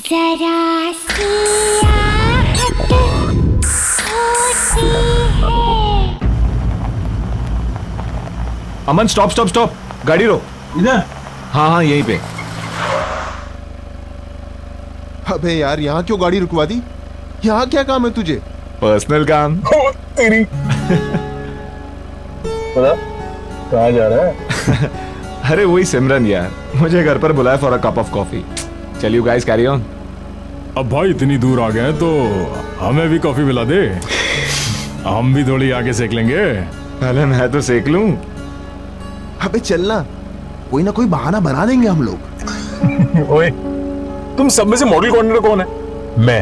जरा सी आहट होती है। अमन स्टॉप स्टॉप स्टॉप, गाड़ी रोक। इधर? हाँ हाँ यहीं पे। अबे यार, यहाँ क्यों गाड़ी रुकवा दी? यहाँ क्या काम है तुझे? पर्सनल काम। तेरी पता कहाँ जा रहा है? अरे वही सिमरन यार, मुझे घर पर बुलाया for a cup of coffee. चल यू गाइस कैरी ऑन। अब भाई इतनी दूर आ गए हैं तो हमें भी कॉफी पिला दे, हम भी थोड़ी आगे सेक लेंगे। पहले मैं तो सेक लूं। अबे चलना, कोई ना कोई बहाना बना देंगे हम लोग। ओए, तुम सब में से मॉडल कोऑर्डिनेटर कौन है? मैं।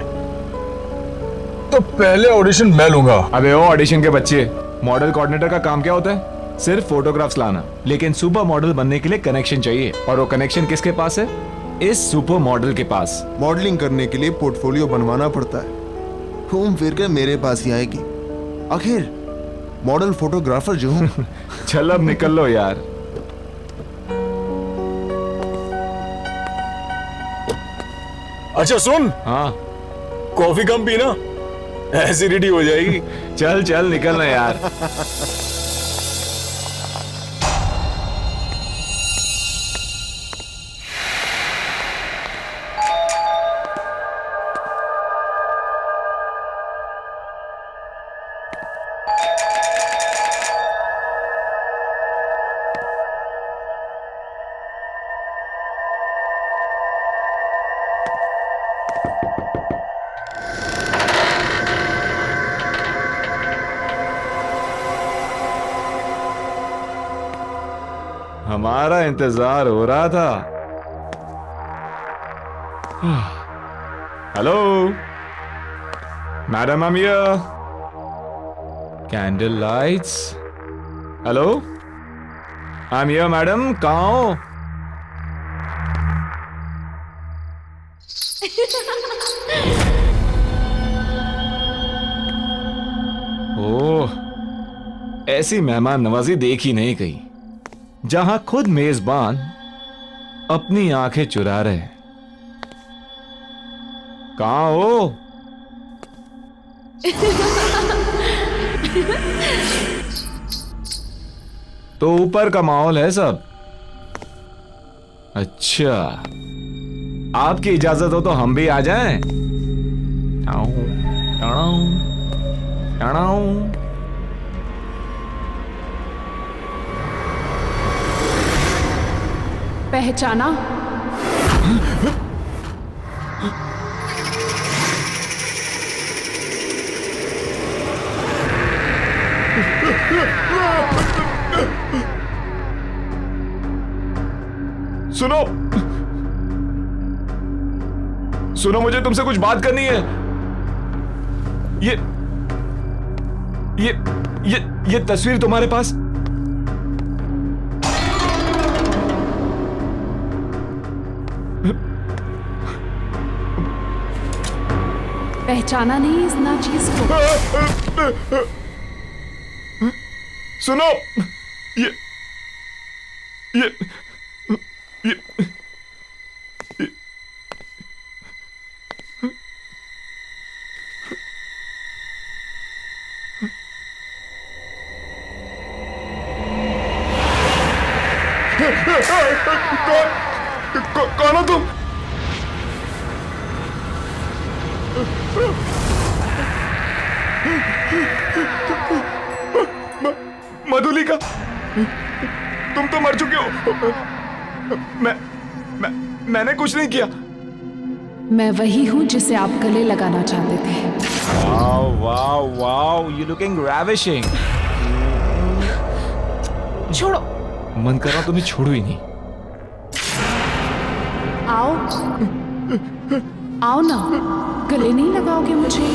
तो पहले ऑडिशन मैं लूंगा। अबे ओ ऑडिशन के बच्चे, मॉडल कोऑर्डिनेटर का काम क्या होता है? सिर्फ फोटोग्राफ्स लाना। लेकिन सुपर मॉडल बनने के लिए कनेक्शन चाहिए, और वो कनेक्शन किसके पास है? इस सुपर मॉडल के पास। मॉडलिंग करने के लिए पोर्टफोलियो बनवाना पड़ता है, घूम फिर कर मेरे पास ही आएगी। आखिर मॉडल फोटोग्राफर जो हूँ। चल अब निकल लो यार। अच्छा सुन, हाँ कॉफी कम पीना, एसिडिटी हो जाएगी। चल चल निकलना यार। हमारा इंतजार हो रहा था। Hello madam, I am here. Candle lights. Hello I am here madam, कहाँ हो? ओह, ऐसी मेहमान नवाजी देखी नहीं कहीं, जहां खुद मेजबान अपनी आंखें चुरा रहे। कहां हो? तो ऊपर का माहौल है सब। अच्छा, आपकी इजाजत हो तो हम भी आ जाएं? Tau, tau, tau. पहचाना? सुनो सुनो, मुझे तुमसे कुछ बात करनी है। ये तस्वीर तुम्हारे पास? पहचाना नहीं इस नाचीज को? सुनो, ये कौन हो तुम? मधुलिका, तुम तो मर चुके हो। मैंने कुछ नहीं किया। मैं वही हूं जिसे आप गले लगाना चाहते थे। Wow wow wow, you looking ravishing. छोड़ो। मन कर रहा तुम्हें छोड़ू ही नहीं। आओ आओ ना, गले नहीं लगाओगे मुझे?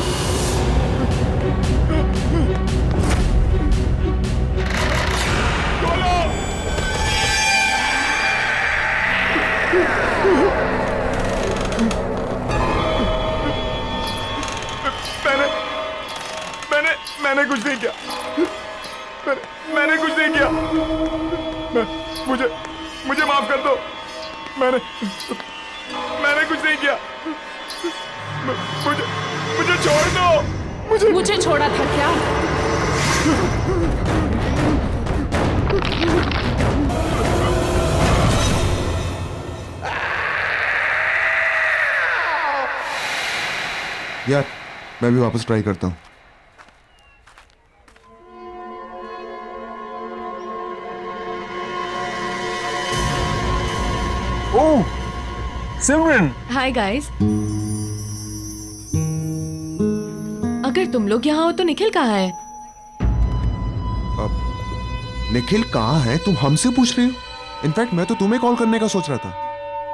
मैंने कुछ नहीं किया। मैंने कुछ नहीं किया। मुझे माफ कर दो। मैंने कुछ नहीं किया। मुझे छोड़ दो। मुझे छोड़ा था क्या? यार मैं भी वापस ट्राई करता हूँ। ओह सिमरन, हाय गाइस। अगर तुम लोग यहाँ हो तो निखिल कहाँ है? निखिल कहाँ है तुम हमसे पूछ रहे हो? इनफैक्ट मैं तो तुम्हें कॉल करने का सोच रहा था।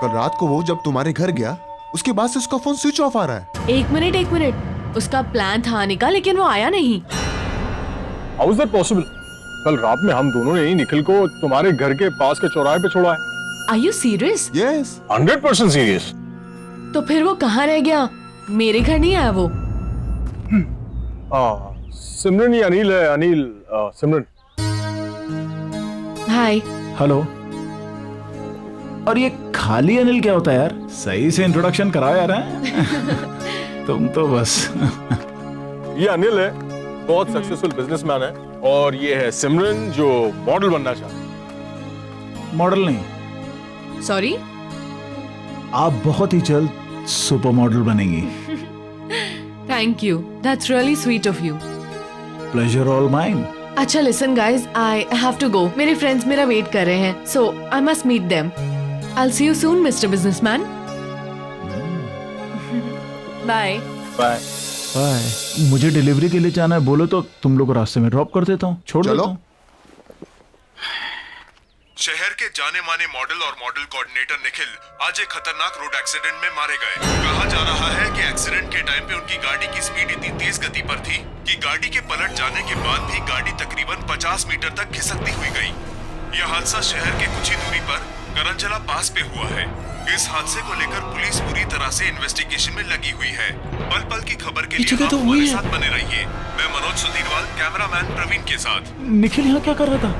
कल रात को वो जब तुम्हारे घर गया उसके बाद से उसका फोन स्विच ऑफ आ रहा है। एक मिनट, उसका प्लान था आने का लेकिन वो आया नहीं। How is that possible? कल रात में हम दोनों ने ही निखिल को तुम्हारे घर के पास के चौराहे पे छोड़ा है। Are you serious? Yes 100% serious. तो फिर वो कहाँ रह गया? मेरे घर नहीं आया वो? सिमरन ये अनिल है। अनिल, सिमरन। हाय। हेलो। और ये खाली अनिल क्या होता है यार? सही से इंट्रोडक्शन कराओ यार। हैं? तुम तो बस ये अनिल है, बहुत सक्सेसफुल बिजनेसमैन है, और ये है सिमरन जो मॉडल बनना चाहता है। मॉडल नहीं, सॉरी? आप बहुत ही जल्द सुपर मॉडल बनेंगी। Thank you, that's really sweet of you. Pleasure all mine. अच्छा listen guys, I have to go. मेरे फ्रेंड्स मेरा वेट कर रहे हैं, so I must meet them. I will see you soon mister businessman. Bye. Bye. Bye. मुझे delivery के लिए जाना है, बोलो तो तुम लोग को रास्ते में ड्रॉप कर देता हूँ, छोड़ देता हूँ। शहर के जाने माने मॉडल और मॉडल कोऑर्डिनेटर निखिल आज एक खतरनाक रोड एक्सीडेंट में मारे गए। कहा जा रहा है कि एक्सीडेंट के टाइम पे उनकी गाड़ी की स्पीड इतनी तेज गति पर थी कि गाड़ी के पलट जाने के बाद भी गाड़ी तकरीबन 50 मीटर तक खिसकती हुई गई। यह हादसा शहर के कुछ ही दूरी पर करंजला पास पे हुआ है। इस हादसे को लेकर पुलिस पूरी तरह से इन्वेस्टिगेशन में लगी हुई है। पल पल की खबर के लिए आप हमारे साथ बने रहिए। मैं मनोज सुधीरवाल, कैमरामैन प्रवीण के साथ। निखिल यहाँ क्या कर रहा था?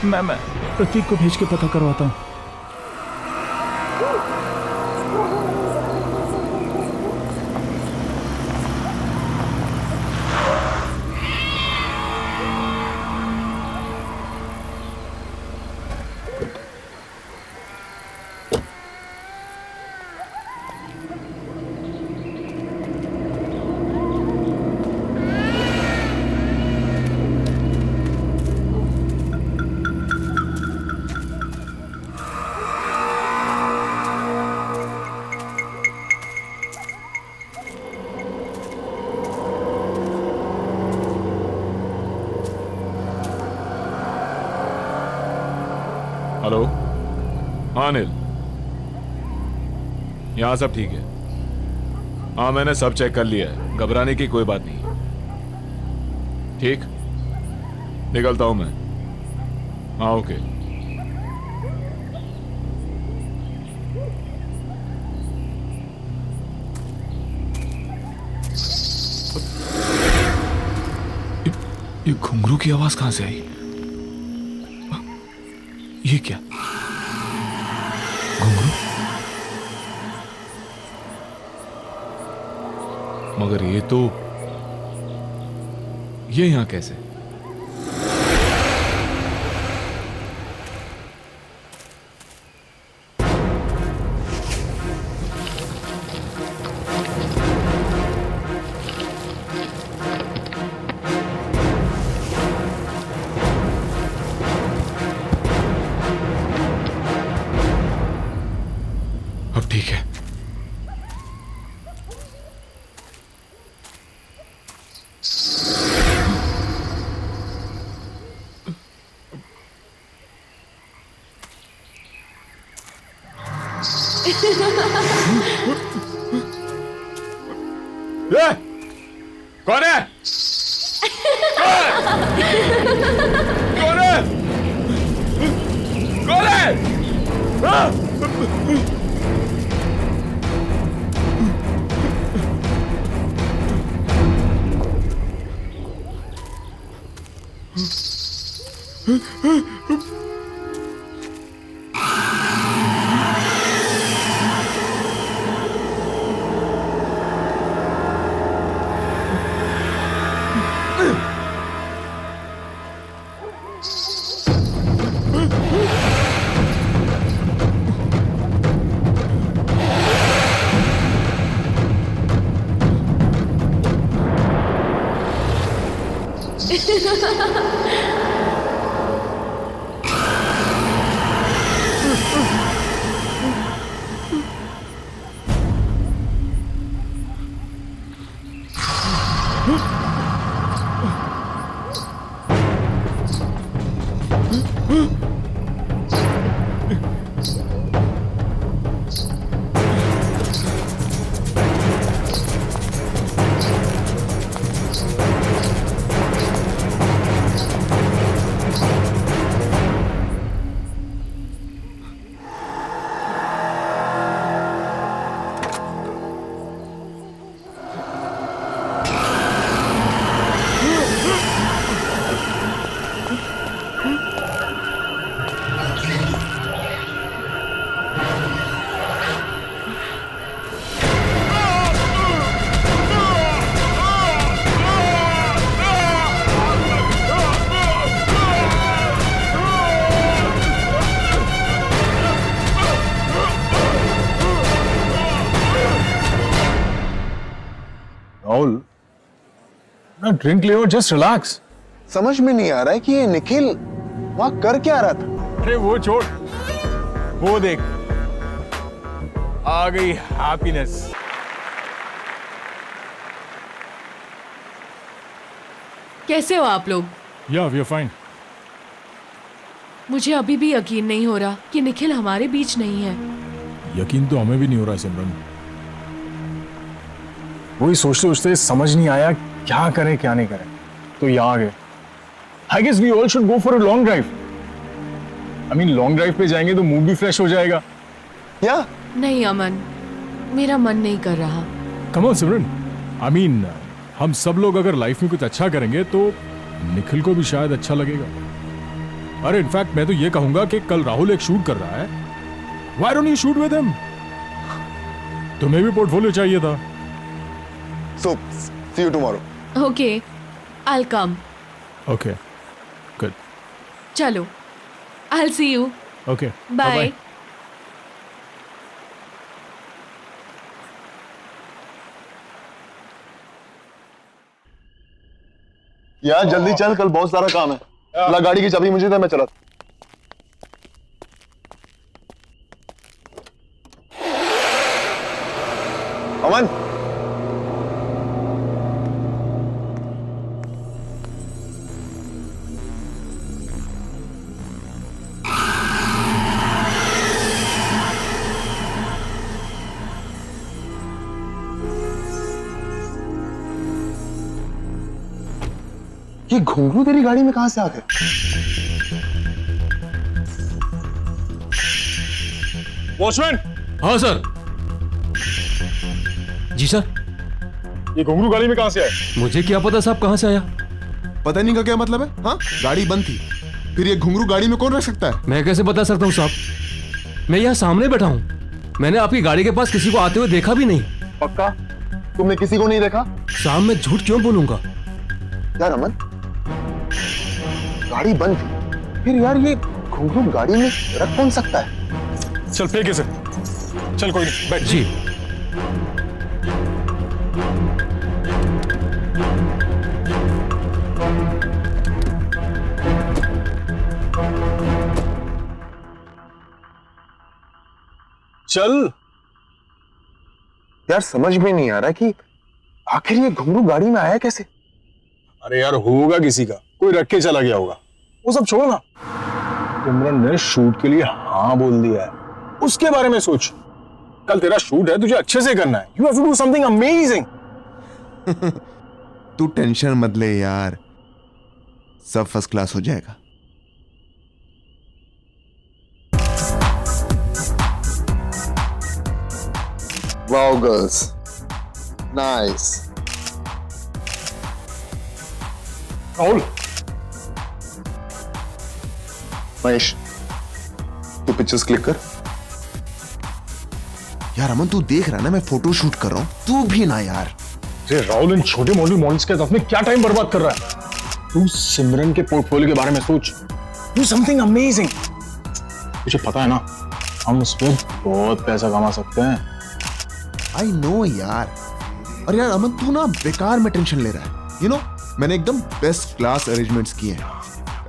मैं प्रतीक को भेज के पता करवाता हूँ। हेलो। हाँ अनिल, यहाँ सब ठीक है। हाँ मैंने सब चेक कर लिया है, घबराने की कोई बात नहीं। ठीक, निकलता हूं मैं। हाँ ओके। ये घुंघरू की आवाज कहां से आई? ये क्या घुंघरू? मगर ये यहां कैसे? अब ठीक है। कौन है? कौन है? कौन है? राहुल, ना ड्रिंक ले और जस्ट रिलैक्स। समझ में नहीं आ रहा है कि ये निखिल वहां कर क्या रहा था। अरे वो छोड़, वो देख, आ गई हैप्पीनेस। कैसे हो आप लोग? या वी आर फाइन। मुझे अभी भी यकीन नहीं हो रहा कि निखिल हमारे बीच नहीं है। यकीन तो हमें भी नहीं हो रहा है सिमरन। वही सोचते सोचते समझ नहीं आया क्या करें क्या नहीं करें, तो यहाँ आ गए। I guess we all should go for a long drive. I mean long drive पे जाएंगे तो मूड भी फ्रेश हो जाएगा। या नहीं अमन, मेरा मन नहीं कर रहा। Come on Simran, I mean हम सब लोग अगर लाइफ में कुछ अच्छा करेंगे तो निखिल को भी शायद अच्छा लगेगा। अरे इनफैक्ट मैं तो ये कहूंगा कि कल राहुल एक शूट कर रहा है, why don't you shoot with him? तुम्हें भी पोर्टफोलियो चाहिए था। So see you tomorrow. Okay, I come. Okay good, चलो, I see you. Okay bye. यार जल्दी चल, कल बहुत सारा काम है। ला गाड़ी की चाबी मुझे दे, मैं चला। अमन, ये घुंघरू तेरी गाड़ी में कहां से आ गए? वॉचमैन, हाँ सर। जी सर। ये घुंघरू गाड़ी में कहां से आए? मुझे क्या पता साहब कहाँ से आया। पता नहीं का क्या मतलब है? हाँ, गाड़ी बंद थी, फिर ये घुंघरू गाड़ी में कौन रख सकता है? मैं कैसे बता सकता हूँ साहब, मैं यहाँ सामने बैठा हूँ। मैंने आपकी गाड़ी के पास किसी को आते हुए देखा भी नहीं। पक्का तुमने किसी को नहीं देखा? साहब मैं झूठ क्यों बोलूंगा? यार अमन, गाड़ी बंद थी, फिर यार ये घुंघरू गाड़ी में रख कौन सकता है? चल फेंक इसे। चल कोई नहीं, बैठ। जी। चल। यार समझ में नहीं आ रहा कि आखिर ये घुंघरू गाड़ी में आया कैसे? अरे यार होगा किसी का, कोई रख के चला गया होगा। वो सब छोड़ो ना, सिमरन ने शूट के लिए हाँ बोल दिया है, उसके बारे में सोच। कल तेरा शूट है, तुझे अच्छे से करना है। You have to do something amazing. तू टेंशन मत ले यार, सब फर्स्ट क्लास हो जाएगा। Wow girls, nice. Rahul, Mahesh, तू पिक्चर्स क्लिक कर। यार अमन तू देख रहा ना मैं फोटो शूट कर रहा हूं, तू भी ना यार। अरे राहुल, इन छोटे मॉडल्स के साथ में क्या टाइम बर्बाद कर रहा है? तू सिमरन के पोर्टफोलियो के बारे में सोच। Do something amazing. तुझे पता है ना, हम उस पर बहुत पैसा कमा सकते हैं। आई नो यार। और यार अमन तू ना बेकार में टेंशन ले रहा है। यू नो, मैंने एकदम बेस्ट क्लास अरेंजमेंट्स किए हैं।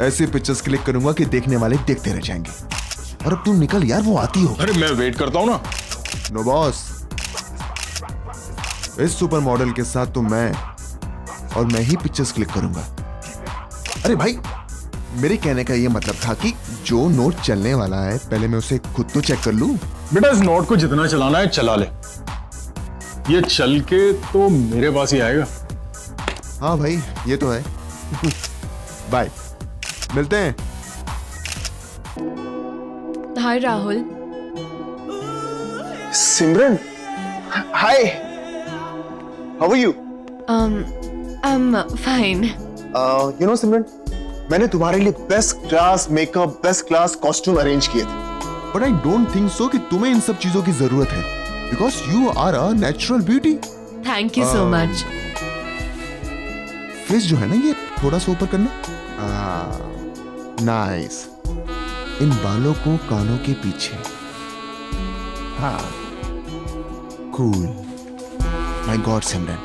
ऐसे पिक्चर्स क्लिक करूंगा कि देखने वाले देखते रह जाएंगे। और अब तुम निकल यार, वो आती हो। अरे मैं वेट करता हूँ ना। नो बॉस, इस सुपर मॉडल के साथ तो मैं ही पिक्चर्स क्लिक करूंगा। अरे भाई, मेरे कहने का ये मतलब था कि जो नोट चलने वाला है पहले मैं उसे खुद तो चेक कर लूं। बेटा इस नोट को जितना चलाना है चला ले, ये चल के तो मेरे पास ही आएगा। हाँ भाई, ये तो है। बाय, मिलते हैं। Hi Rahul. Simran, hi, how are you? I am fine. You know Simran, मैंने तुम्हारे लिए best class makeup, best class costume arrange किए थे। But I don't think so कि तुम्हें इन सब चीजों की जरूरत है, because you are a natural beauty. Thank you so much. Face जो है ना, ये थोड़ा सा ऊपर करना। नाइस। इन बालों को कानों के पीछे। हाँ, cool. My god Simran,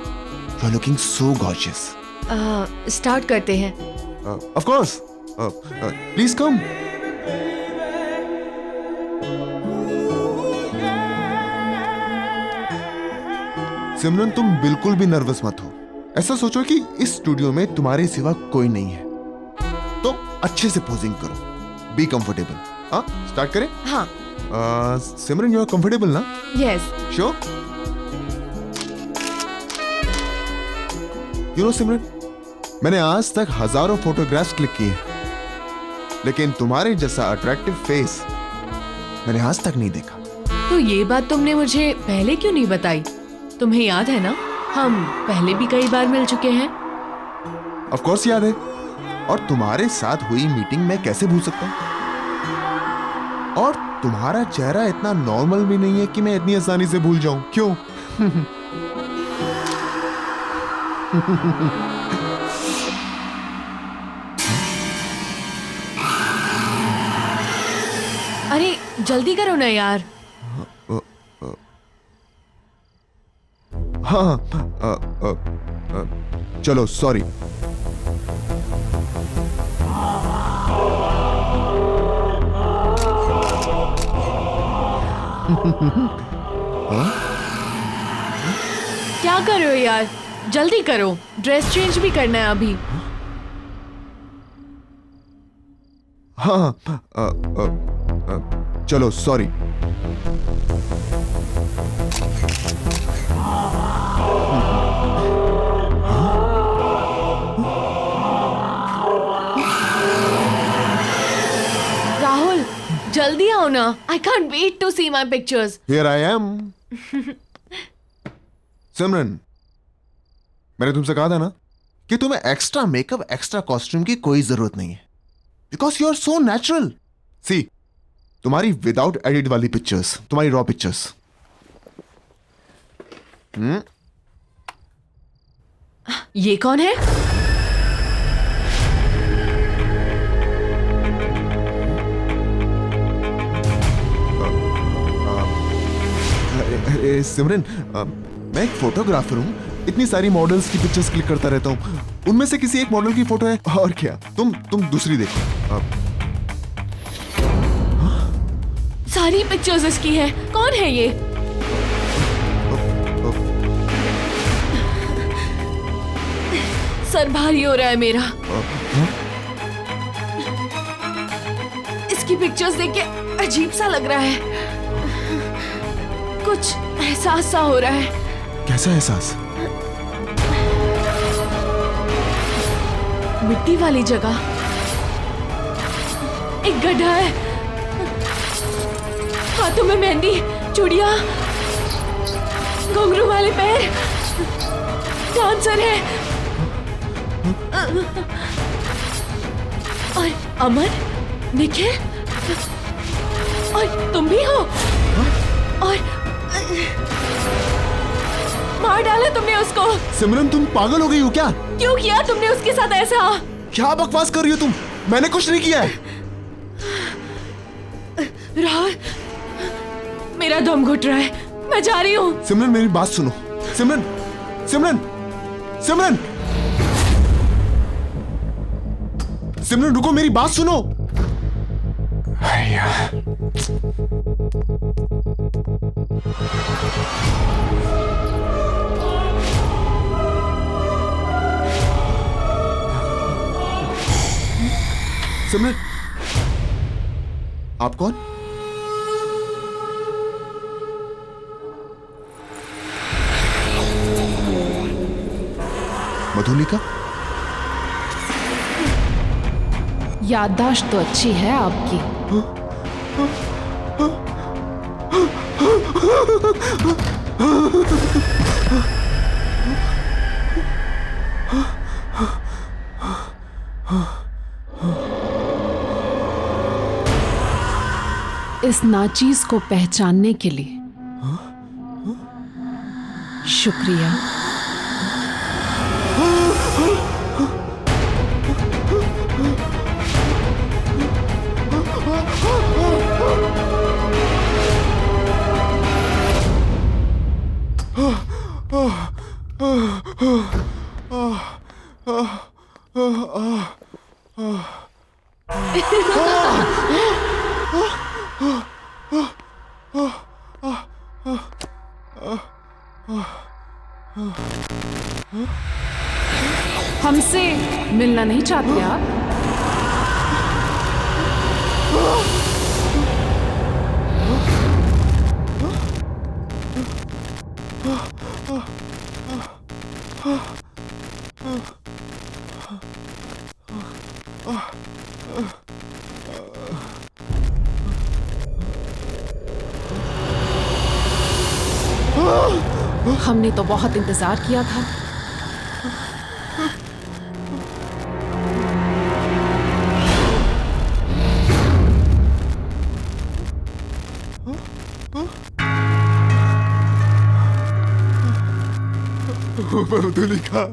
you are looking so gorgeous. Start करते हैं। Of course, please come. Simran, तुम बिल्कुल भी नर्वस मत हो। ऐसा सोचो कि इस स्टूडियो में तुम्हारे सिवा कोई नहीं है, तो अच्छे से पोजिंग करो। Be comfortable. हाँ, स्टार्ट करें? हाँ। सिमरन, यू आर कंफर्टेबल ना? Yes. Sure? You know Simran, मैंने आज तक हजारों फोटोग्राफ्स क्लिक किए, लेकिन तुम्हारे जैसा अट्रैक्टिव फेस मैंने आज तक नहीं देखा। तो ये बात तुमने मुझे पहले क्यों नहीं बताई? तुम्हें याद है ना, हम पहले भी कई बार मिल चुके हैं। ऑफ कोर्स याद है, और तुम्हारे साथ हुई मीटिंग मैं कैसे भूल सकता हूं? और तुम्हारा चेहरा इतना नॉर्मल भी नहीं है कि मैं इतनी आसानी से भूल जाऊं। क्यों? अरे जल्दी करो ना यार। हाँ, चलो सॉरी। क्या कर रहे हो यार, जल्दी करो, ड्रेस चेंज भी करना है अभी। हाँ, चलो सॉरी। राहुल जल्दी आओ ना, I can't wait to see my pictures. Here I am. Simran, मैंने तुमसे कहा था ना कि तुम्हें एक्स्ट्रा मेकअप, एक्स्ट्रा कॉस्ट्यूम की कोई जरूरत नहीं है, because you are so natural. See, तुम्हारी विदाउट एडिट वाली पिक्चर्स, तुम्हारी रॉ पिक्चर्स। ये कौन है? सिमरन, मैं एक फोटोग्राफर हूँ, इतनी सारी मॉडल्स की पिक्चर्स क्लिक करता रहता हूँ, उनमें से किसी एक मॉडल की फोटो है। और क्या, तुम दूसरी देखो। सारी पिक्चर्स इसकी हैं। कौन है ये? सर भारी हो रहा है मेरा। इसकी पिक्चर्स देख के अजीब सा लग रहा है, कुछ एहसास सा हो रहा है। कैसा एहसास? मिट्टी वाली जगह, एक गड्ढा है, हाथों में मेहंदी, चूड़ियां, घुंघरू वाले पैर, डांसर है। और अमर, निखिल, और तुम भी हो। और मार डाला तुमने उसको। सिमरन, तुम पागल हो गई हो क्या? क्यों किया तुमने उसके साथ ऐसा? क्या बकवास कर रही हो तुम? मैंने कुछ नहीं किया है। राहुल, मेरा दम घुट रहा है, मैं जा रही हूँ। सिमरन, मेरी बात सुनो। सिमरन, सिमरन, सिमरन। सिमरन रुको, मेरी बात सुनो। सिमरन, आप कौन? मधुलिका? याददाश्त तो अच्छी है आपकी। इस नाचीज को पहचानने के लिए शुक्रिया। हमसे मिलना नहीं चाहते आप? हमने तो बहुत इंतजार किया था। मधुलिका,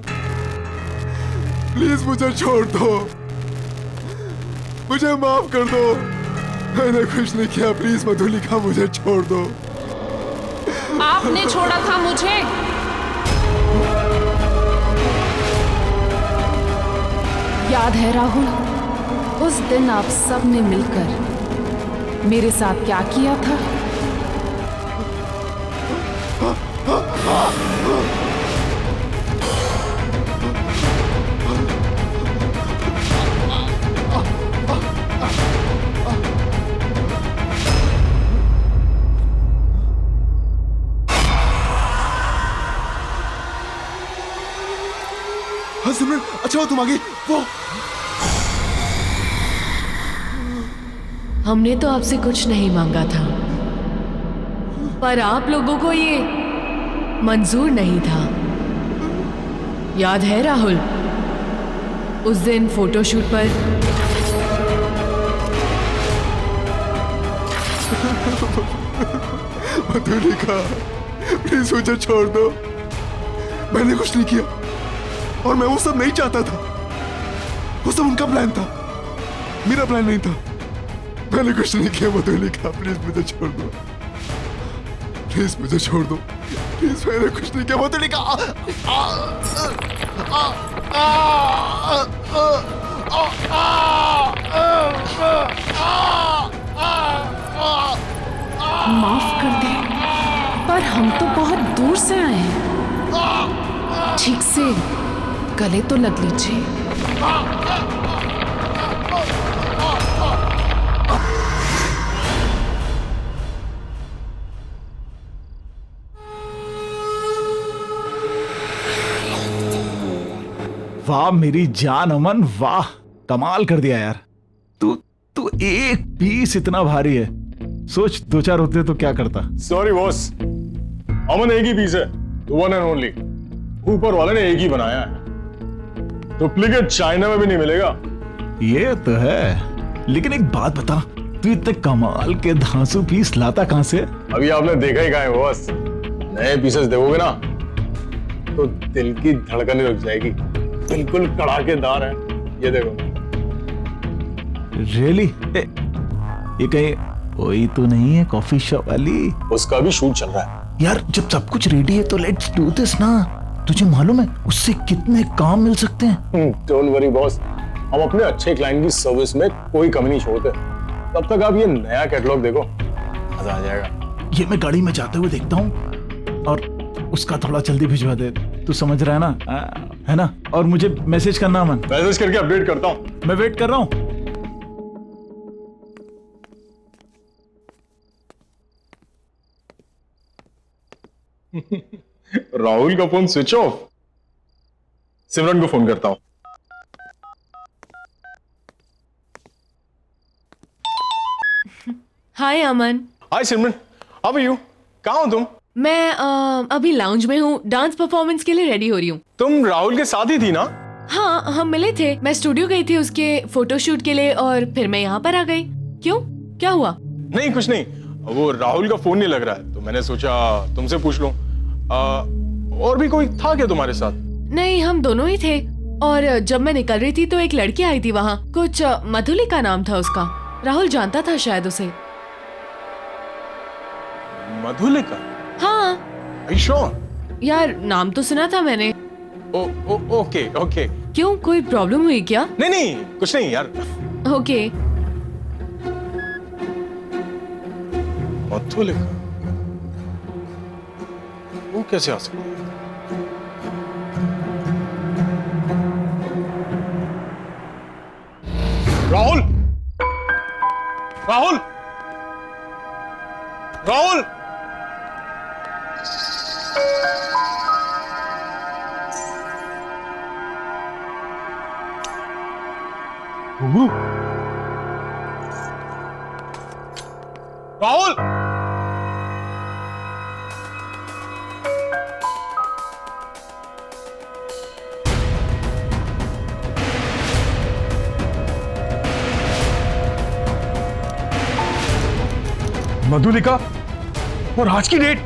प्लीज मुझे छोड़ दो, मुझे माफ कर दो। मैंने कुछ नहीं किया, प्लीज मधुलिका मुझे छोड़ दो। आपने छोड़ा था मुझे। याद है राहुल, उस दिन आप सब ने मिलकर मेरे साथ क्या किया था? सिमरन, अच्छा हो तुम आगे। वो हमने तो आपसे कुछ नहीं मांगा था, पर आप लोगों को ये मंजूर नहीं था। याद है राहुल, उस दिन फोटोशूट पर मधुलिका, प्लीज मुझे छोड़ दो। मैंने कुछ नहीं किया और मैं वो सब नहीं चाहता था। वो सब उनका प्लान था, मेरा प्लान नहीं था। मैंने कुछ नहीं किया मधुलिका, प्लीज मुझे छोड़ दो। प्लीज मुझे छोड़ दो, प्लीज। मैंने कुछ नहीं किया मधुलिका। माफ कर दे, पर हम तो बहुत दूर से आए हैं। ठीक से गले तो लग लीजिए। वाह मेरी जान अमन, वाह कमाल कर दिया यार। तू तू एक पीस इतना भारी है, सोच 2-4 होते तो क्या करता। सॉरी बॉस, अमन एक ही पीस है, वन एंड ओनली। ऊपर वाले ने एक ही बनाया है, डुप्लीकेट चाइना में भी नहीं मिलेगा। ये तो है, लेकिन एक बात बता, तू इतने कमाल के धांसू पीस लाता कहां से? अभी आपने देखा ही कहाँ है बॉस। नए पीसेस देखोगे ना तो दिल की धड़कन रुक जाएगी। बिल्कुल कड़ाकेदार है, ये देखो। रियली? ये कहीं वही तो नहीं है कॉफी शॉप वाली? उसका भी शूट चल रहा है यार। जब सब कुछ रेडी है तो लेट्स डू दिस ना। तुझे मालूम है उससे कितने काम मिल सकते हैं? डोंट वरी बॉस, हम अपने अच्छे क्लाइंट की सर्विस में कोई कमी नहीं छोड़ते। तब तक आप ये नया कैटलॉग देखो, मजा आ जाएगा। ये मैं गाड़ी में जाते हुए देखता हूँ और उसका थोड़ा जल्दी भिजवा दे, तू समझ रहा है ना? है ना? और मुझे मैसेज करना अमन। मैसेज करके अपडेट करता हूँ। मैं वेट कर रहा हूँ। राहुल का फोन स्विच ऑफ। सिमरन को फोन करता हूँ। हाय अमन। हाय सिमरन, हाउ आर यू? कहाँ हो तुम? मैं अभी लाउंज में हूँ, डांस परफॉर्मेंस के लिए रेडी हो रही हूँ। तुम राहुल के साथ ही थी ना? हाँ, हम मिले थे। मैं स्टूडियो गई थी उसके फोटोशूट के लिए और फिर मैं यहाँ पर आ गई। क्यों, क्या हुआ? नहीं कुछ नहीं, वो राहुल का फोन नहीं लग रहा है तो मैंने सोचा तुमसे पूछ लूं। और भी कोई था क्या तुम्हारे साथ? नहीं, हम दोनों ही थे। और जब मैं निकल रही थी तो एक लड़की आई थी वहाँ, कुछ मधुलिका नाम था उसका। राहुल जानता था शायद उसे। मधुलिका? हाँ। Are you sure? यार, नाम तो सुना था मैंने। Okay okay. क्यों, कोई प्रॉब्लम हुई क्या? नहीं नहीं कुछ नहीं यार। ओके। मधुलिका वो कैसे आ सकती है? राहुल, राहुल, राहुल, राहुल, मधुलिका और आज की डेट।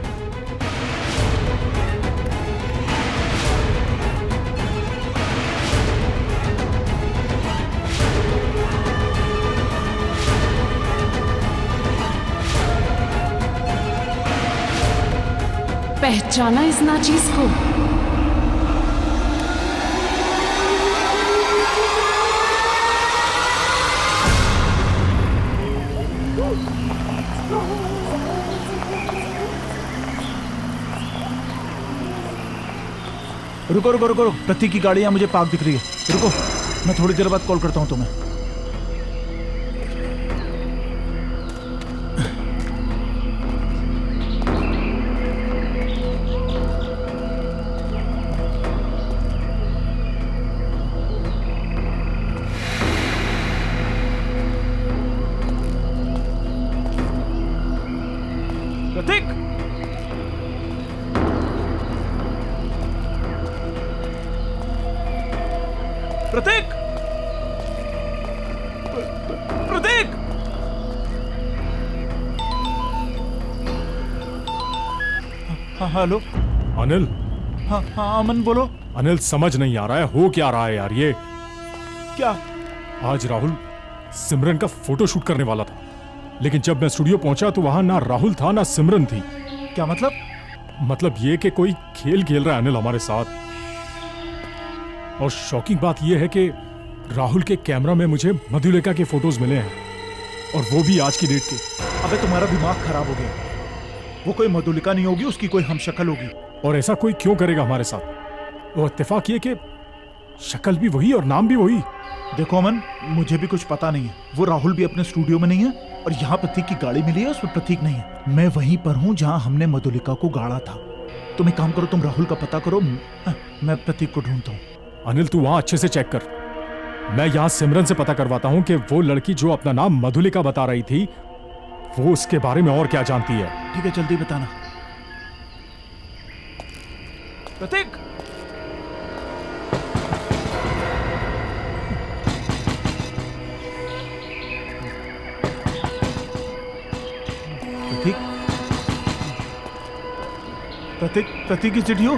पहचाना इस नाचीज को? रुको रुको रुको, प्रतीक की गाड़ी यहाँ मुझे पार्क दिख रही है। रुको, मैं थोड़ी देर बाद कॉल करता हूँ तुम्हें। प्रतीक, प्रतीक, प्रतीक। हाँ हेलो अनिल। हाँ हाँ अमन बोलो। अनिल, समझ नहीं आ रहा है हो क्या रहा है यार ये। क्या? आज राहुल सिमरन का फोटो शूट करने वाला था, लेकिन जब मैं स्टूडियो पहुंचा तो वहां ना राहुल था ना सिमरन थी। क्या मतलब? मतलब ये कि कोई खेल खेल रहा है अनिल हमारे साथ। और शॉकिंग बात यह है कि राहुल के कैमरा में मुझे मधुलिका के फोटोज मिले हैं, और वो भी आज की डेट के। अबे तुम्हारा दिमाग खराब हो गया। वो कोई मधुलिका नहीं होगी, उसकी कोई हमशक्ल होगी। और ऐसा कोई क्यों करेगा हमारे साथ? वो इत्तेफाक ये कि शक्ल भी वही और नाम भी वही। देखो अमन, मुझे भी कुछ पता नहीं है। वो राहुल भी अपने स्टूडियो में नहीं है, और यहाँ प्रतीक की गाड़ी मिली है, उसमें प्रतीक नहीं है। मैं वहीं पर हूँ जहाँ हमने मधुलिका को गाड़ा था। तुम एक काम करो, तुम राहुल का पता करो, मैं प्रतीक को ढूंढता हूँ। अनिल, तू वहां अच्छे से चेक कर। मैं यहाँ सिमरन से पता करवाता हूँ कि वो लड़की जो अपना नाम मधुलिका बता रही थी, वो उसके बारे में और क्या जानती है। ठीक है, जल्दी बताना। प्रतीक, प्रतीक, प्रतीक, प्रतीक की चिट्ठी हो?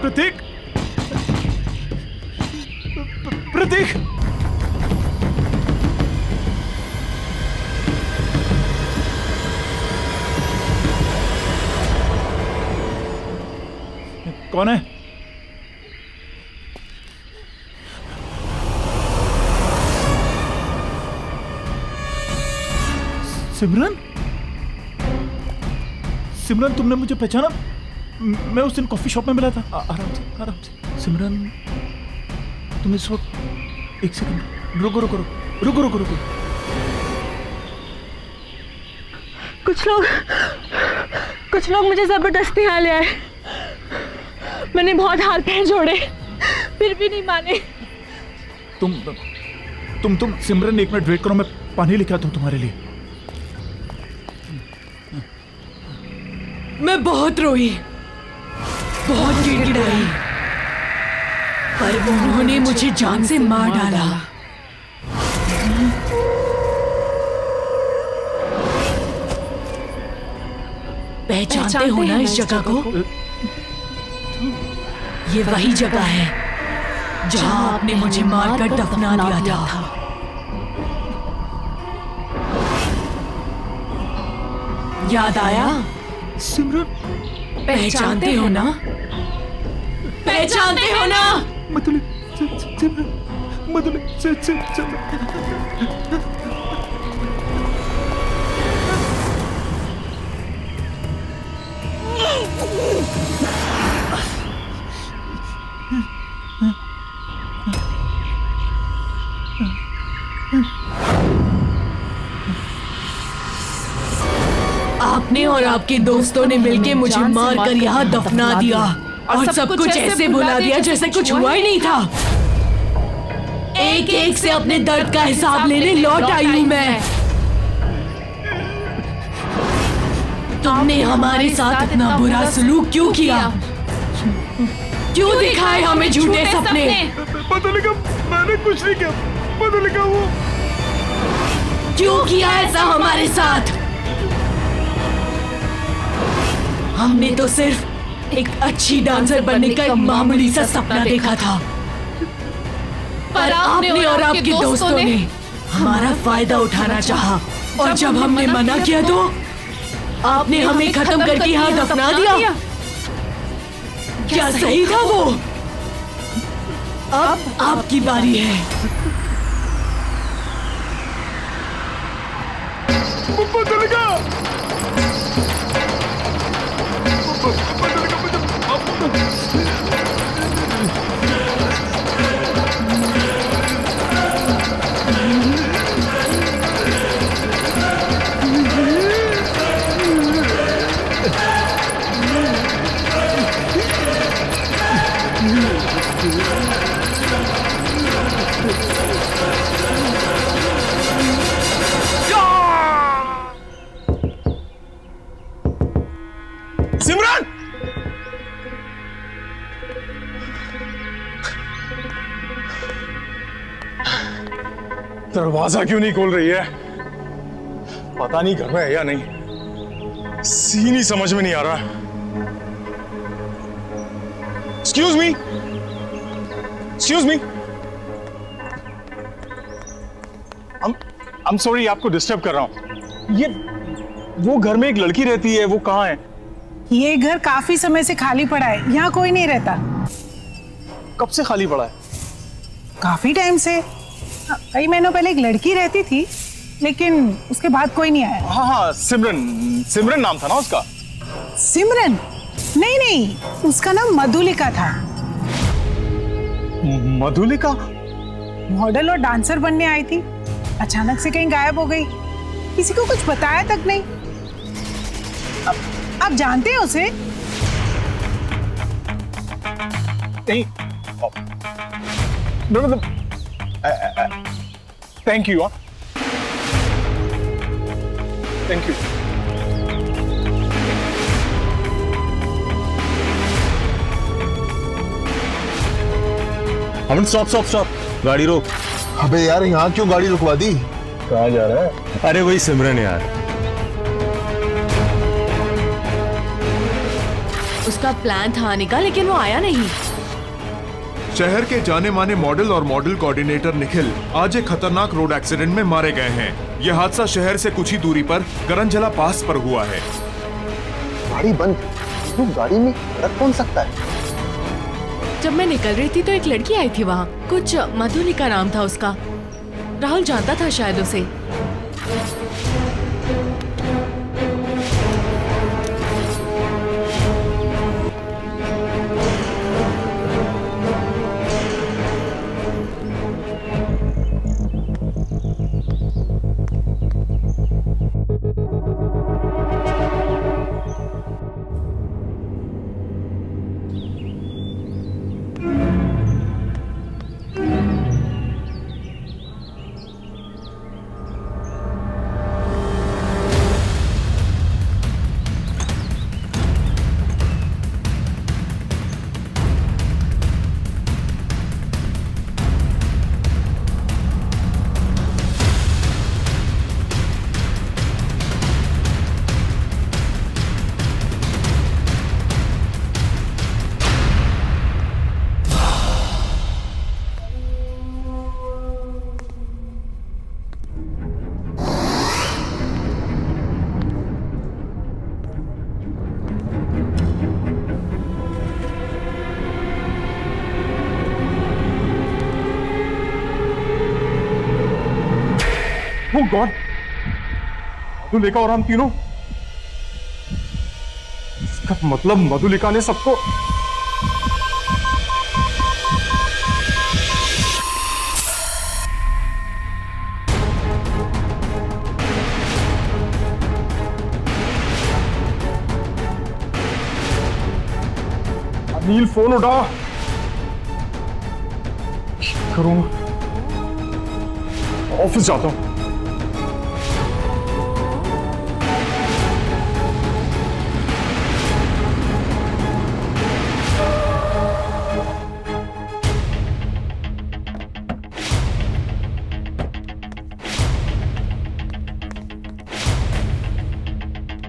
प्रतीक, प्रतीक, कौन है? सिमरन, सिमरन तुमने मुझे पहचाना? मैं उस दिन कॉफी शॉप में मिला था। आराम से, आराम से। सिमरन, तुम इस वक्त एक सेकंड रुको रुको रुको रुको रुको रुको। कुछ लोग मुझे जबरदस्ती यहाँ ले आए। मैंने बहुत हाथ पैर जोड़े, फिर भी नहीं माने। तुम सिमरन एक मिनट वेट करो, मैं पानी लेके आता हूँ तुम्हारे लिए। मैं बहुत रोई, बहुत गिड़गिड़ाई, पर उन्होंने मुझे जान से मार डाला। पहचानते हो ना इस जगह को? ये वही जगह है जहां आपने मुझे मारकर दफना दिया था। याद आया? सिमरन, पहचानते हो ना? पहचानते हो ना? मधुली, सिमरन, मधुली, सिमरन। आपने और आपके दोस्तों ने मिलकर मुझे मारकर यहाँ दफना दिया और सब कुछ ऐसे भुला दिया जैसे कुछ हुआ ही नहीं था। एक एक से अपने दर्द का हिसाब लेने लौट आई हूँ मैं। तुमने हमारे साथ इतना बुरा सलूक क्यों किया? क्यों दिखाए हमें झूठे सपने? मधुलिका, मैंने कुछ नहीं किया। मधुलिका, वो क्यों किया ऐसा हमारे साथ? हमने तो सिर्फ एक अच्छी डांसर बनने का एक मामूली सा सपना देखा था, पर आपने और आपके दोस्तों ने हमारा फायदा उठाना चाहा, और जब हमने मना किया तो आपने हमें खत्म करके यहाँ दफना दिया। क्या सही था वो? अब आपकी बारी है। मधुलिका, सिमरन! दरवाजा क्यों नहीं खोल रही है? पता नहीं घर में है या नहीं। सीन ही समझ में नहीं आ रहा। Excuse me, excuse me. I'm sorry आपको डिस्टर्ब कर रहा हूं। ये वो घर में एक लड़की रहती है, वो कहाँ है? ये घर काफी समय से खाली पड़ा है, यहाँ कोई नहीं रहता। कब से खाली पड़ा है? काफी टाइम से। कई महीनों पहले एक लड़की रहती थी, लेकिन उसके बाद कोई नहीं आया। हाँ हाँ, सिमरन, सिमरन नाम था ना उसका? सिमरन? नहीं नहीं, उसका नाम मधुलिका था। मधुलिका? मॉडल और डांसर बनने आई थी, अचानक से कहीं गायब हो गई, किसी को कुछ बताया तक नहीं। आप जानते हैं उसे? नहीं। मतलब thank you. Thank you. Aman, stop stop stop, गाड़ी रोक। अबे यार, यहाँ क्यों गाड़ी रुकवा दी? कहाँ जा रहा है? अरे वही सिमरन यार। उसका प्लान था आने का, लेकिन वो आया नहीं। शहर के जाने माने मॉडल और मॉडल कोऑर्डिनेटर निखिल आज एक खतरनाक रोड एक्सीडेंट में मारे गए हैं। यह हादसा शहर से कुछ ही दूरी पर करंजला पास पर हुआ है। गाड़ी बंद, तो गाड़ी में रख कौन सकता है? जब मैं निकल रही थी तो एक लड़की आई थी वहाँ, कुछ मधुलिका नाम था उसका। राहुल जानता था शायद उसे। Oh God! मधुलिका और हम तीनों, इसका मतलब मधुलिका ने सबको अनिल फोन उठा। करूंगा, ऑफिस जाता हूं।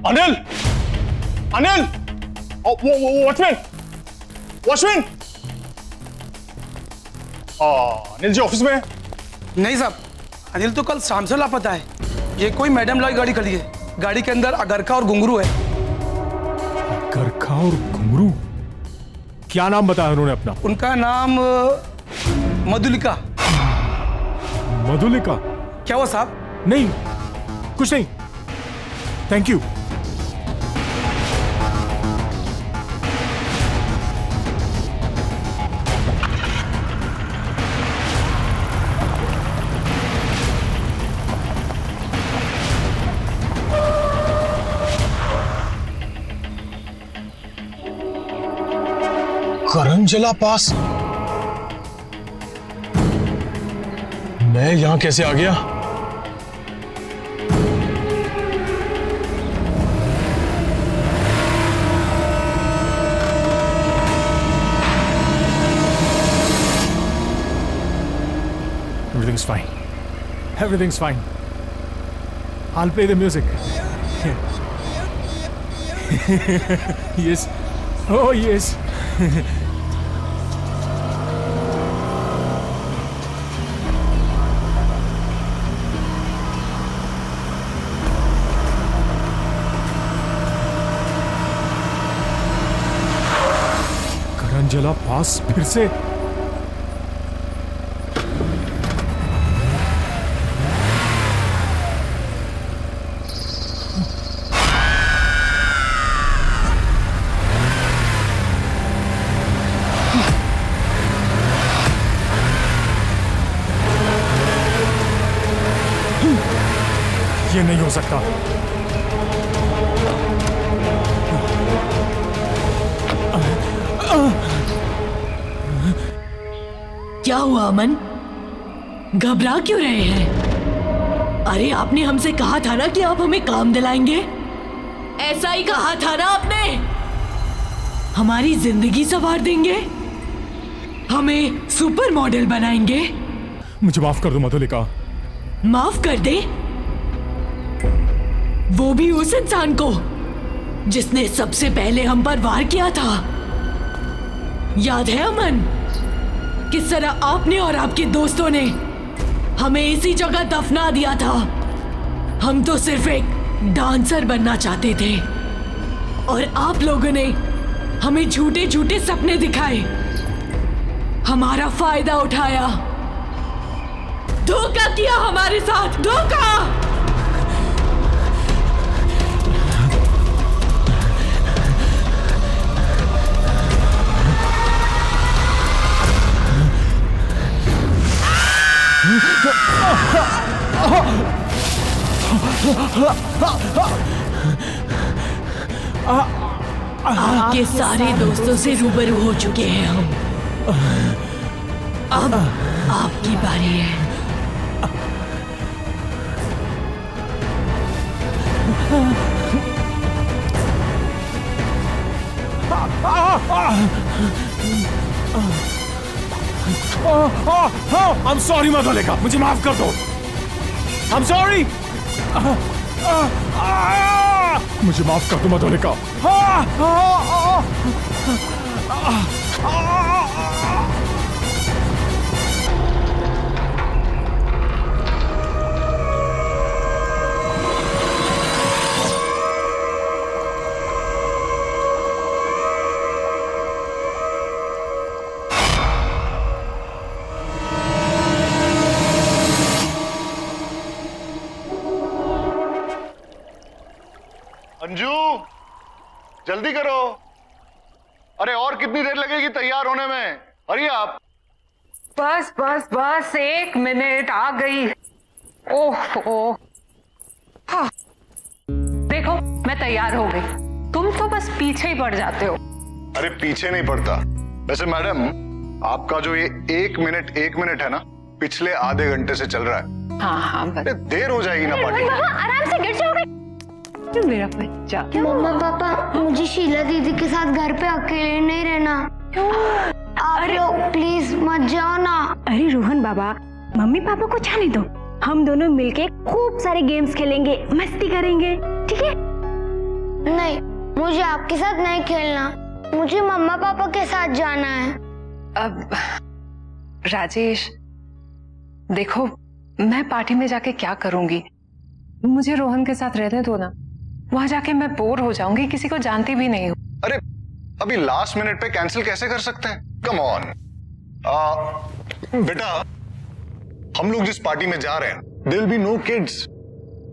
Anil, Anil, watchman, watchman. Anil ji office में है? नहीं साहब, अनिल तो कल शाम से लापता है। ये कोई मैडम लॉय गाड़ी खड़ी है, गाड़ी के अंदर अगरखा और घुंघरू है। अगरखा और घुंघरू? क्या नाम बताया उन्होंने अपना? उनका नाम मधुलिका। मधुलिका? क्या हुआ साहब? नहीं, कुछ नहीं, थैंक यू। करंजला पास? मैं यहां कैसे आ गया? Everything's fine. Everything's fine. I'll play the music. Yes. Oh, yes. करंजला पास फिर से? ये नहीं हो सकता। क्या हुआ अमन? घबरा क्यों रहे हैं? अरे आपने हमसे कहा था ना कि आप हमें काम दिलाएंगे। ऐसा ही कहा था ना आपने। हमारी जिंदगी संवार देंगे, हमें सुपर मॉडल बनाएंगे। मुझे माफ कर दो मधुलिका। माफ कर दे? वो भी उस इंसान को जिसने सबसे पहले हम पर वार किया था। याद है अमन, किस तरह आपने और आपके दोस्तों ने हमें इसी जगह दफना दिया था। हम तो सिर्फ एक डांसर बनना चाहते थे और आप लोगों ने हमें झूठे झूठे सपने दिखाए, हमारा फायदा उठाया, धोखा किया हमारे साथ, धोखा। आपके सारे दोस्तों से रूबरू हो चुके हैं हम। अब आपकी बारी है। I'm sorry मधुलिका, मुझे माफ कर दो। I'm sorry। मुझे माफ कर दो मधुलिका। जल्दी करो। अरे और कितनी देर लगेगी तैयार होने में? अरे आप बस बस बस 1 मिनट, आ गई। ओह हाँ। देखो मैं तैयार हो गई, तुम तो बस पीछे ही पड़ जाते हो। अरे पीछे नहीं पड़ता। वैसे मैडम, आपका जो ये 1 मिनट है ना, पिछले आधे घंटे से चल रहा है। हाँ बस। देर हो जाएगी ना पार्टी में। आराम से गिर जाओगे। मेरा बच्चा। मम्मा पापा, मुझे शीला दीदी के साथ घर पे अकेले नहीं रहना। आप लोग प्लीज मत जाओ ना। अरे रोहन बाबा, मम्मी पापा को जाने दो, हम दोनों मिलके खूब सारे गेम्स खेलेंगे, मस्ती करेंगे, ठीक है? नहीं, मुझे आपके साथ नहीं खेलना, मुझे मम्मा पापा के साथ जाना है। अब राजेश देखो, मैं पार्टी में जाके क्या करूंगी? मुझे रोहन के साथ रहने दो ना, वहां जाके मैं बोर हो जाऊंगी, किसी को जानती भी नहीं हूँ। अरे अभी लास्ट मिनट पे कैंसिल कैसे कर सकते हैं? Come on. बेटा, हम लोग जिस पार्टी में जा रहे हैं, there will be no kids.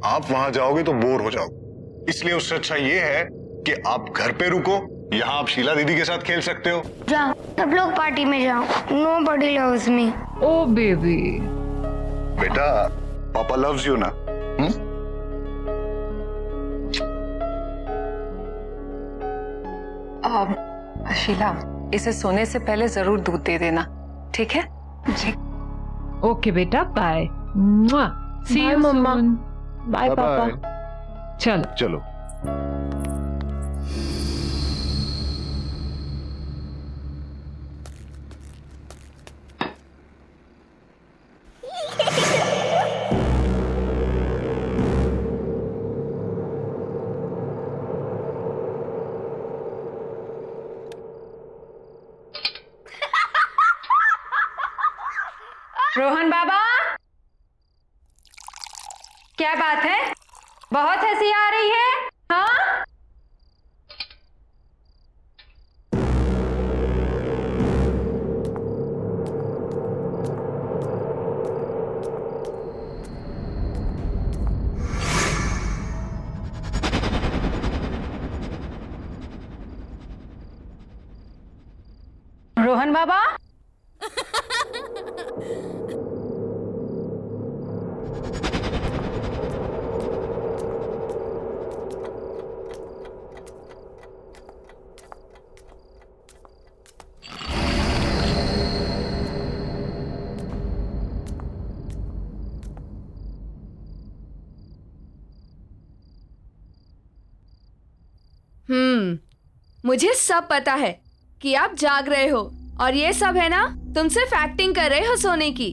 आप वहां जाओगे तो बोर हो जाओगे, इसलिए उससे अच्छा ये है कि आप घर पे रुको, यहाँ आप शीला दीदी के साथ खेल सकते हो। जाओ, सब लोग पार्टी में जाओ। Nobody loves me. Oh baby. बेटा, पापा लव्स यू ना। शीला, इसे सोने से पहले जरूर दूध दे देना, ठीक है? जी। ओके बेटा, बाय। सी यू मम्मा। बाय पापा। चलो चलो। रोहन बाबा, क्या बात है? बहुत हंसी आ रही है, हाँ? रोहन बाबा, मुझे सब पता है कि आप जाग रहे हो और ये सब है ना, तुम सिर्फ एक्टिंग कर रहे हो सोने की।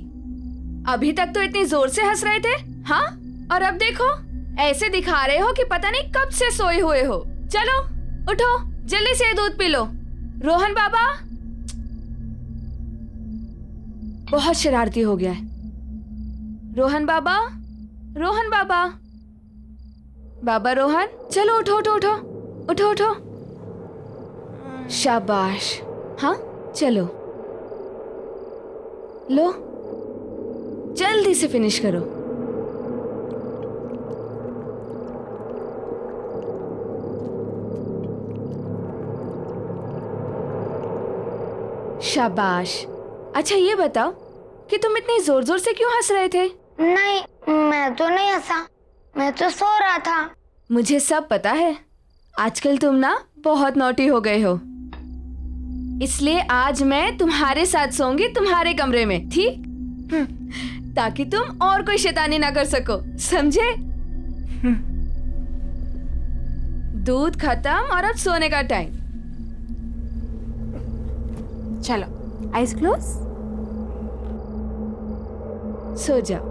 अभी तक तो इतनी जोर से हंस रहे थे, हाँ? और अब देखो, ऐसे दिखा रहे हो कि पता नहीं कब से सोए हुए हो। चलो उठो, जल्दी से दूध पी लो। रोहन बाबा बहुत शरारती हो गया है। रोहन बाबा, रोहन बाबा, बाबा रोहन, चलो उठो उठो उठो उठो उठो। शाबाश, हाँ चलो, लो जल्दी से फिनिश करो। शाबाश। अच्छा ये बताओ कि तुम इतनी जोर जोर से क्यों हंस रहे थे? नहीं, मैं तो नहीं हंसा, मैं तो सो रहा था। मुझे सब पता है, आजकल तुम ना बहुत नॉटी हो गए हो, इसलिए आज मैं तुम्हारे साथ सोऊंगी तुम्हारे कमरे में, ठीक? ताकि तुम और कोई शैतानी ना कर सको, समझे? दूध खत्म और अब सोने का टाइम। चलो आइज क्लोज, सो जाओ।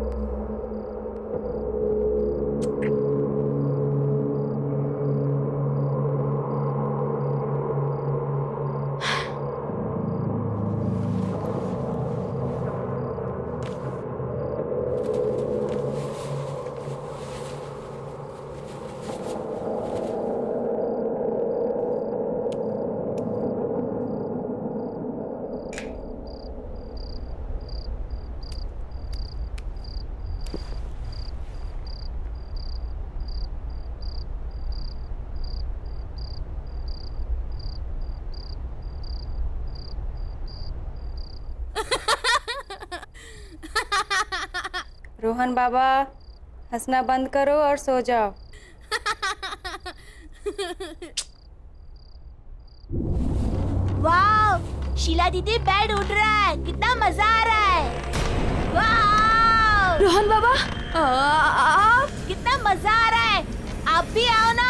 रोहन बाबा, हंसना बंद करो और सो जाओ। वाह, शीला दीदी बेड उठ रहा है, कितना मजा आ रहा है। वाह रोहन बाबा, कितना मजा आ रहा है, आप भी आओ ना।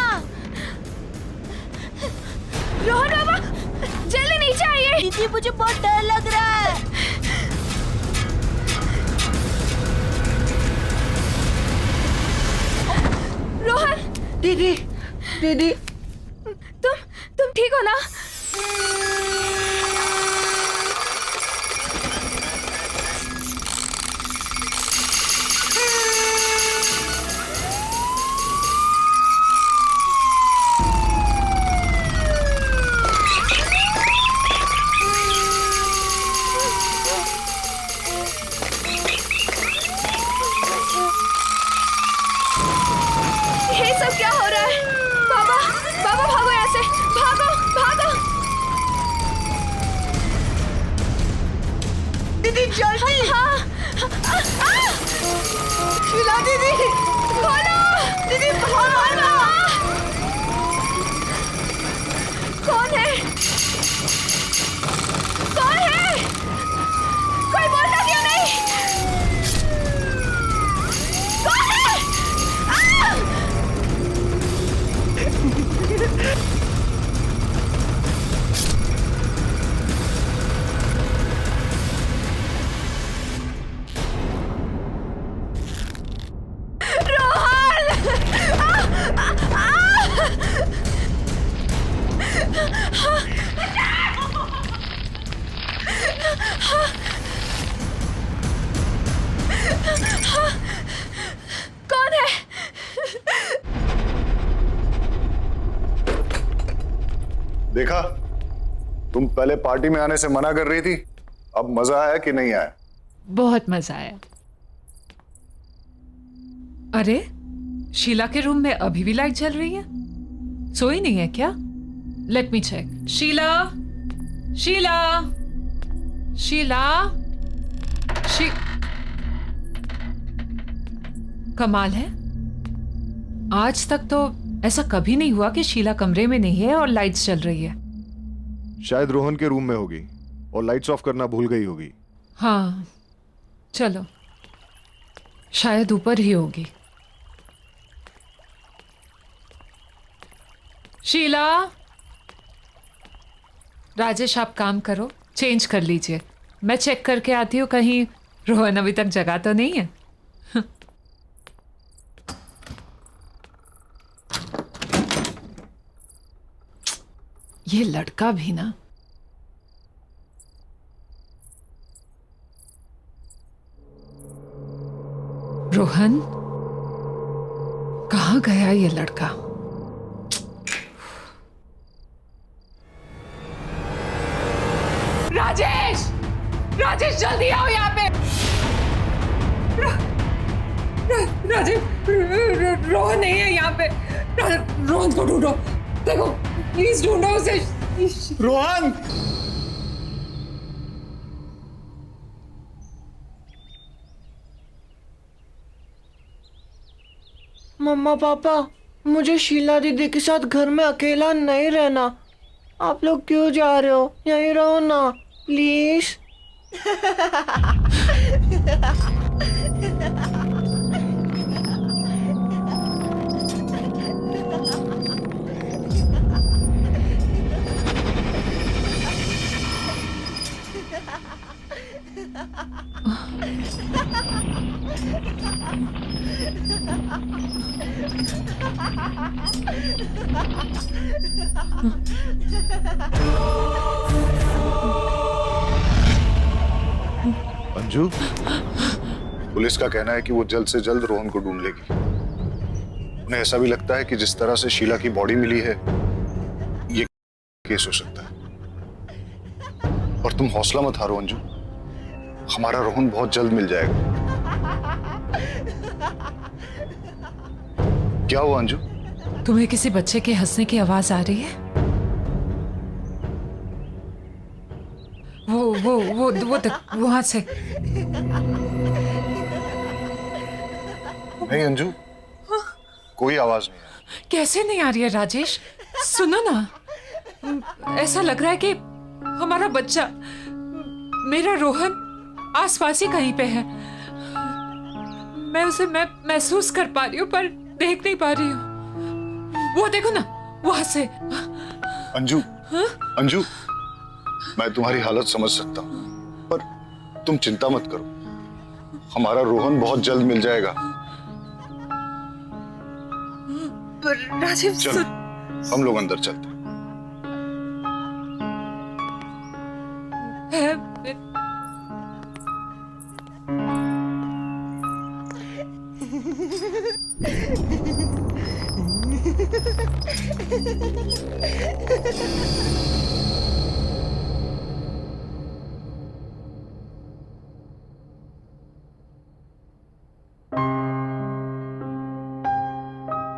रोहन बाबा, जल्दी नीचे आइए। दीदी मुझे बहुत डर लग रहा है। रोहन, दीदी, दीदी, तुम ठीक हो ना? ये सब क्या हो रहा है? बाबा, बाबा भागो यहाँ से, भागो, भागो। दीदी जल्दी। हाँ, शीला दीदी, खोलो। दीदी भागो। कौन है? कौन है? कोई बोलता क्यों नहीं? कौन है? कौन है? देखा, तुम पहले पार्टी में आने से मना कर रही थी, अब मजा आया कि नहीं आया? बहुत मजा आया। अरे, शीला के रूम में अभी भी लाइट जल रही है? सोई नहीं है क्या? Let me check. Sheela, Sheela, Sheela, कमाल है, आज तक तो ऐसा कभी नहीं हुआ कि शीला कमरे में नहीं है और लाइट्स चल रही है। शायद रोहन के रूम में होगी और लाइट्स ऑफ करना भूल गई होगी। हाँ, चलो, शायद ऊपर ही होगी। शीला, राजेश आप काम करो, चेंज कर लीजिए, मैं चेक करके आती हूँ कहीं रोहन अभी तक जगा तो नहीं है। ये लड़का भी ना। रोहन, कहाँ गया ये लड़का? राजेश, राजेश जल्दी आओ यहाँ पे। राजेश, रोहन नहीं है यहाँ पे। रोहन को ढूंढो, देखो प्लीज ढूंढो उसे। रोहन, मम्मा पापा, मुझे शीला दीदी के साथ घर में अकेला नहीं रहना। आप लोग क्यों जा रहे हो? यहीं रहो ना प्लीज। अंजू, पुलिस का कहना है कि वो जल्द से जल्द रोहन को ढूंढ लेगी। उन्हें ऐसा भी लगता है कि जिस तरह से शीला की बॉडी मिली है, ये केस हो सकता है। और तुम हौसला मत हारो अंजू, हमारा रोहन बहुत जल्द मिल जाएगा। क्या हुआ अंजू? तुम्हें किसी बच्चे के हंसने की आवाज आ रही है? वो वहां से। नहीं अंजू, कोई आवाज नहीं है। कैसे नहीं आ रही है राजेश? सुनो ना, ऐसा लग रहा है कि हमारा बच्चा, मेरा रोहन, आसपास ही कहीं पे है। मैं उसे महसूस कर पा रही हूँ पर देख नहीं पा रही हूँ। वो देखो ना, वहां से। अंजू, अंजू, मैं तुम्हारी हालत समझ सकता हूँ, पर तुम चिंता मत करो, हमारा रोहन बहुत जल्द मिल जाएगा। राजीव, चलो, हम लोग अंदर चलते हैं।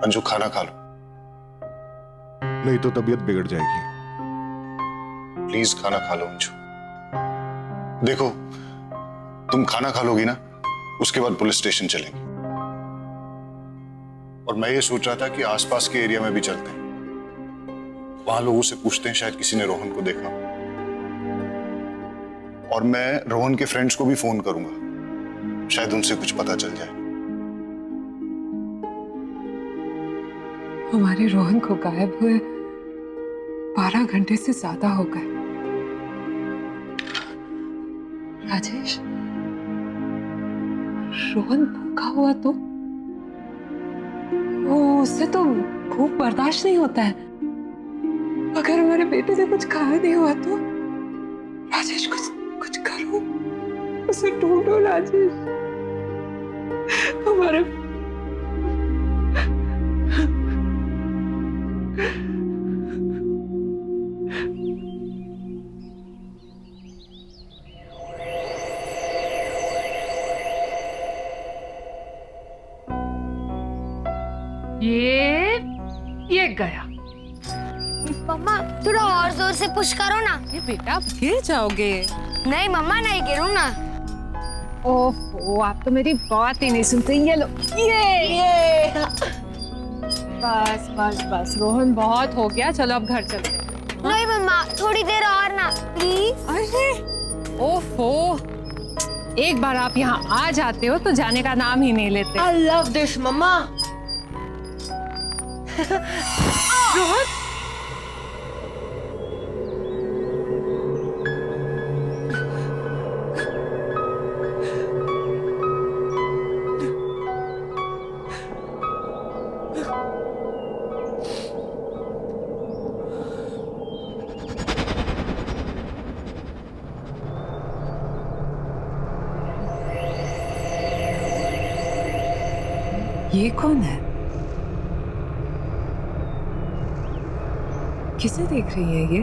अंजू, खाना खा लो। नहीं तो तबीयत बिगड़ जाएगी। प्लीज खाना खा लो अंजू। देखो, तुम खाना खा लोगी ना, उसके बाद पुलिस स्टेशन चलेंगे। और मैं ये सोच रहा था कि आसपास के एरिया में भी चलते हैं, वहां लोगों से पूछते हैं, शायद किसी ने रोहन को देखा। और मैं रोहन के फ्रेंड्स को भी फोन करूंगा, शायद उनसे कुछ पता चल जाए। हमारे रोहन को गायब हुए 12 घंटे से ज्यादा हो गए। राजेश, रोहन भूखा हुआ तो उससे तो भूख बर्दाश्त नहीं होता है। अगर हमारे बेटे से कुछ खाया नहीं हुआ तो राजेश, कुछ करो, उसे ढूंढो राजेश। हमारे ये गया। मम्मा, थोड़ा और जोर से पुश करो ना। ये बेटा, आप गिर जाओगे। नहीं मम्मा, नहीं गिरूँ ना। ओह, आप तो मेरी बात ही नहीं सुनते। ये लो, ये बस बस बस, रोहन बहुत हो गया, चलो अब घर चलते हैं। नहीं मम्मा, थोड़ी देर और ना, प्लीज। अरे ओफो, एक बार आप यहाँ आ जाते हो तो जाने का नाम ही नहीं लेते। I love this, मम्मा। रोहन, ये कौन है? किसे देख रही है ये?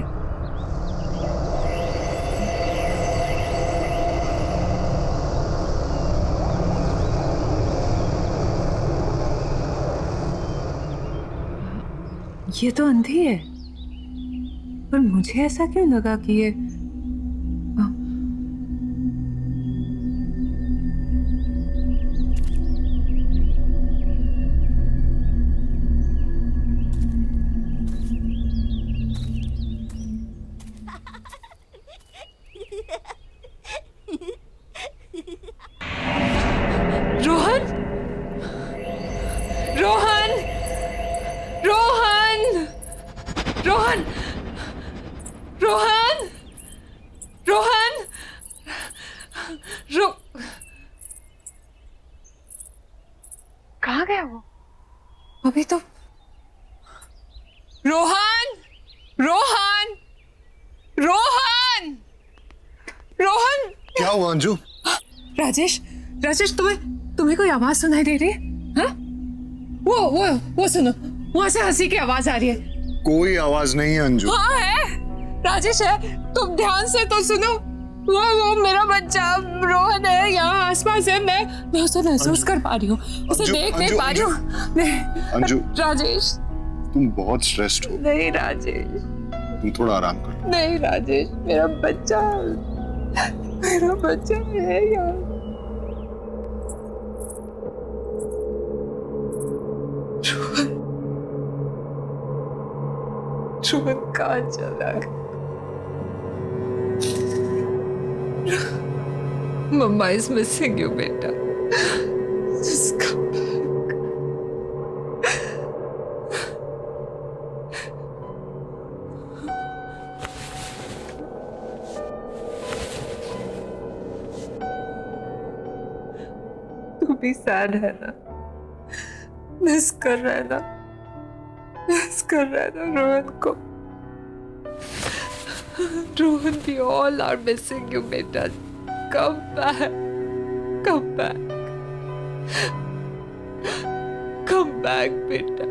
ये तो अंधी है, पर मुझे ऐसा क्यों लगा कि ये रोहन, रोहन, रोहन, रोहन, रोहन, रोहन, कहाँ गया वो? अभी तो रोहन, रोहन, रोहन, रोहन। क्या हुआ अंजू? राजेश, राजेश, तुम्हें कोई आवाज सुनाई दे रही है? हाँ? वो सुनो, वहां से हंसी की आवाज आ रही है। कोई आवाज नहीं है अंजू। हाँ है, राजेश है, तुम ध्यान से तो सुनो। वो मेरा बच्चा रोहन है, यहाँ आसपास है। मैं उसे महसूस कर पा रही हूँ, उसे देख नहीं पा रही हूँ। अंजू, राजेश, तुम बहुत स्ट्रेस्ड हो। नहीं राजेश, तुम थोड़ा आराम करो। नहीं राजेश, मेरा बच्चा है यहाँ। रोहन कहाँ चला गया? मम्मा इज मिसिंग यू बेटा। Just come back. तू भी सैड है ना? मिस कर रहा है ना? मिस कर रहा है ना रोहन को? Rohan, we all are missing you बेटा। Come back. Come back. Come back बेटा।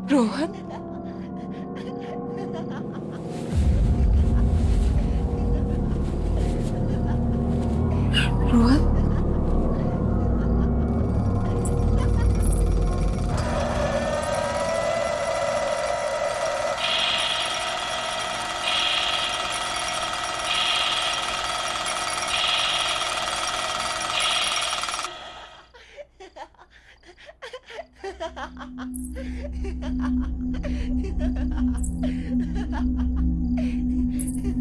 रोहन,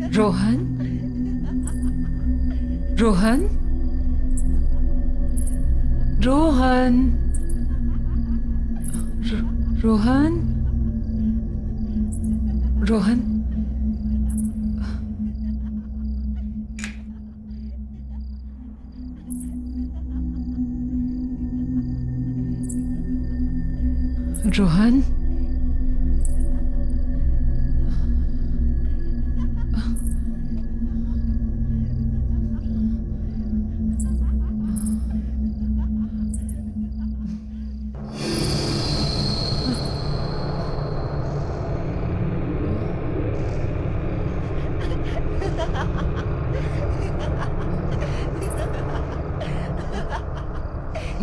रोहन, रोहन, रोहन, रोहन, रोहन, रोहन, रोहन,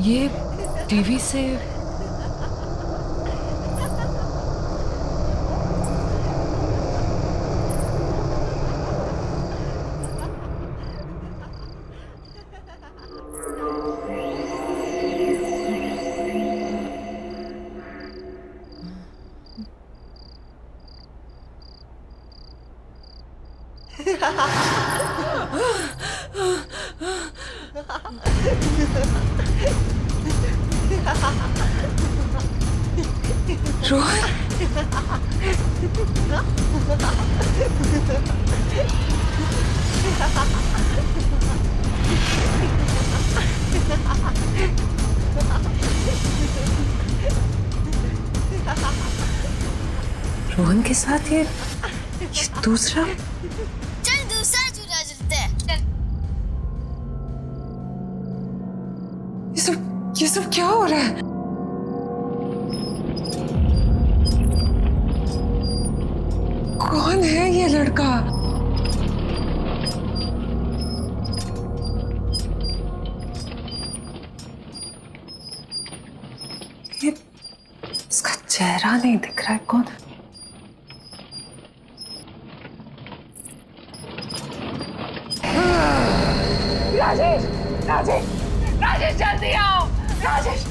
ये टीवी से रोहन के साथ ये दूसरा। चल दूसरा झूला झूलते हैं। ये सब क्या हो रहा है? कौन है ये लड़का? ये इसका चेहरा नहीं दिख रहा है, कौन है? राजेश, राजेश, राजेश जल्दी आओ! राजेश,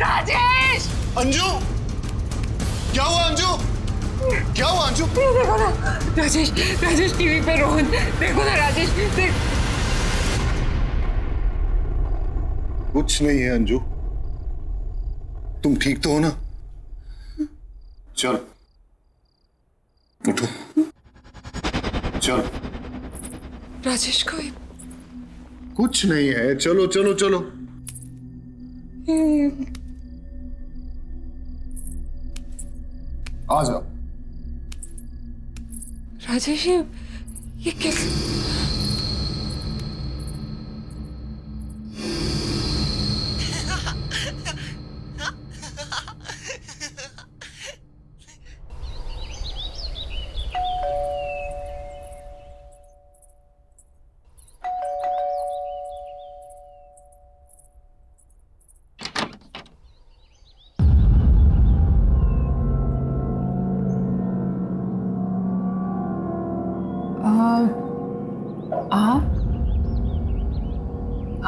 राजेश! अंजू, क्या हुआ अंजू? क्या हुआ अंजू? देखो ना राजेश, राजेश टीवी पे रोहन, देखो ना राजेश, देख। कुछ नहीं है अंजू, तुम ठीक तो हो ना? चल उठो, चल। राजेश को कुछ नहीं है, चलो चलो चलो। आ जाओ। राजेश ये कैसे?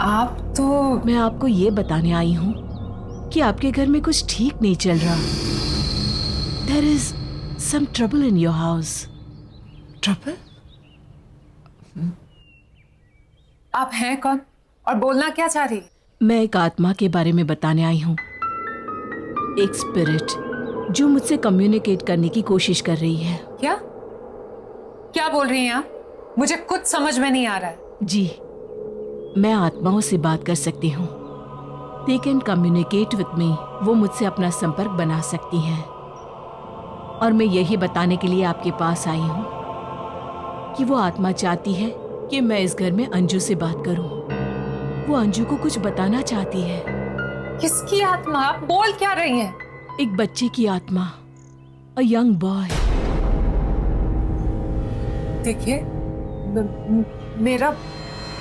आप तो मैं आपको ये बताने आई हूँ कि आपके घर में कुछ ठीक नहीं चल रहा। There is some trouble in your house. Trouble? आप हैं कौन और बोलना क्या चाह रही? मैं एक आत्मा के बारे में बताने आई हूँ, एक स्पिरिट जो मुझसे कम्युनिकेट करने की कोशिश कर रही है। क्या क्या बोल रही हैं आप? मुझे कुछ समझ में नहीं आ रहा है। जी, मैं आत्माओं से बात कर सकती हूँ। They can communicate with me. वो मुझसे अपना संपर्क बना सकती हैं। और मैं यही बताने के लिए आपके पास आई हूँ कि वो आत्मा चाहती है कि मैं इस घर में अंजू से बात करूँ। वो अंजू को कुछ बताना चाहती है। किसकी आत्मा? आप बोल क्या रही हैं? एक बच्चे की आत्मा, अ यंग बॉय। देखिए,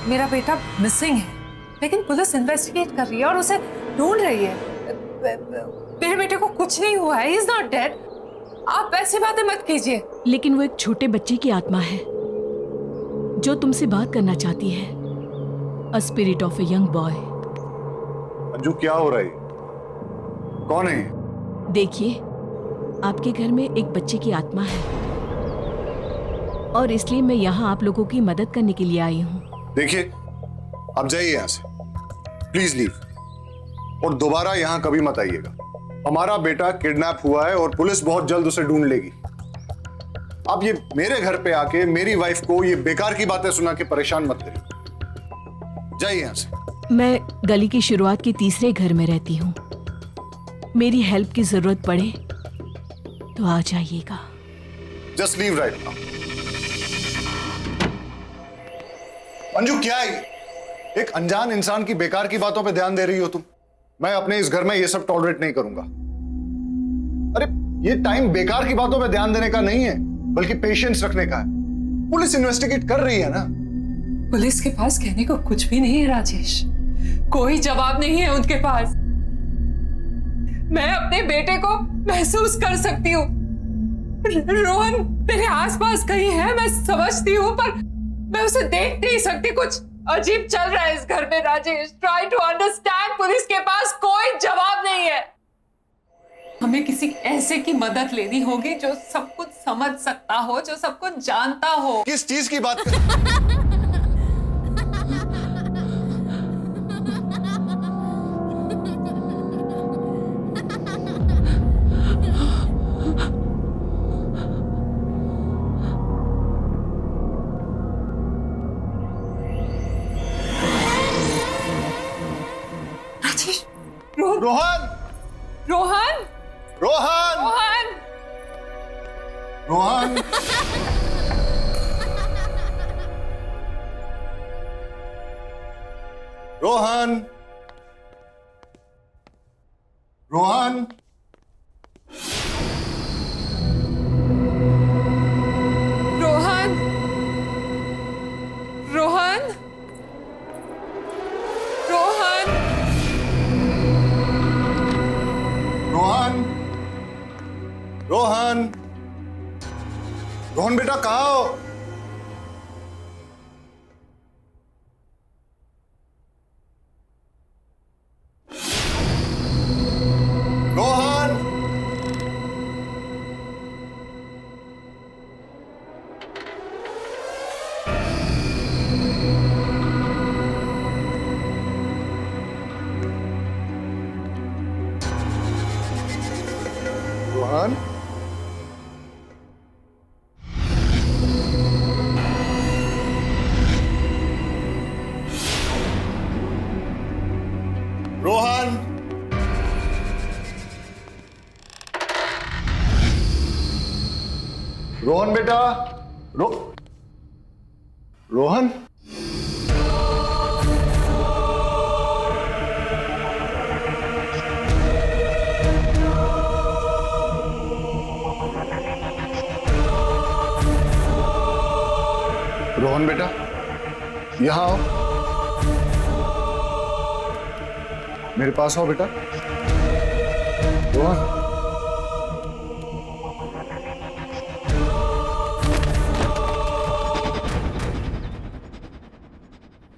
मेरा बेटा मिसिंग है, लेकिन पुलिस इन्वेस्टिगेट कर रही है और उसे ढूंढ रही है। मेरे बेटे को कुछ नहीं हुआ है, ही इज नॉट डेड। आप ऐसी बातें मत कीजिए। लेकिन वो एक छोटे बच्चे की आत्मा है जो तुमसे बात करना चाहती है। A spirit of a young boy. Anju क्या हो रहा है? कौन है? देखिए, आपके घर में एक बच्चे की आत्मा है और इसलिए मैं यहाँ आप लोगों की मदद करने के लिए आई हूँ। देखिए, आप जाइए यहाँ से, प्लीज लीव, और दोबारा यहाँ कभी मत आइएगा। हमारा बेटा किडनैप हुआ है और पुलिस बहुत जल्द उसे ढूंढ लेगी। आप ये मेरे घर पे आके मेरी वाइफ को ये बेकार की बातें सुना के परेशान मत करिए। जाइए यहाँ से। मैं गली की शुरुआत के तीसरे घर में रहती हूँ। मेरी हेल्प की जरूरत पड़े तो आ जाइएगा। Just leave right now. Anju क्या है ये? एक अनजान इंसान की बेकार की बातों पे ध्यान दे रही हो तुम। मैं अपने इस घर में ये सब टॉलरेट नहीं करूंगा। अरे ये टाइम बेकार की बातों पे ध्यान देने का नहीं है, बल्कि पेशेंस रखने का है। पुलिस इन्वेस्टिगेट कर रही है ना। पुलिस के पास कहने को कुछ भी नहीं है राजेश, कोई जवाब नहीं है उनके पास। मैं अपने बेटे को महसूस कर सकती हूँ। रोहन मेरे आसपास कहीं है, मैं समझती हूँ, पर मैं उसे देख नहीं सकती। कुछ अजीब चल रहा है इस घर में Rajesh. Try to understand. Police के पास कोई जवाब नहीं है। हमें किसी ऐसे की मदद लेनी होगी जो सब कुछ समझ सकता हो, जो सब कुछ जानता हो। किस चीज की बात कर? रोहन! रोहन! रोहन! रोहन! रोहन! रोहन! रोहन! रोहन! रोहन! रोहन! रोहन! रोहन! रोहन बेटा कहाँ हो? रोहन! रोहन, रोहन बेटा, रोहन, रोहन बेटा, यहां आओ, मेरे पास आओ बेटा। रोहन,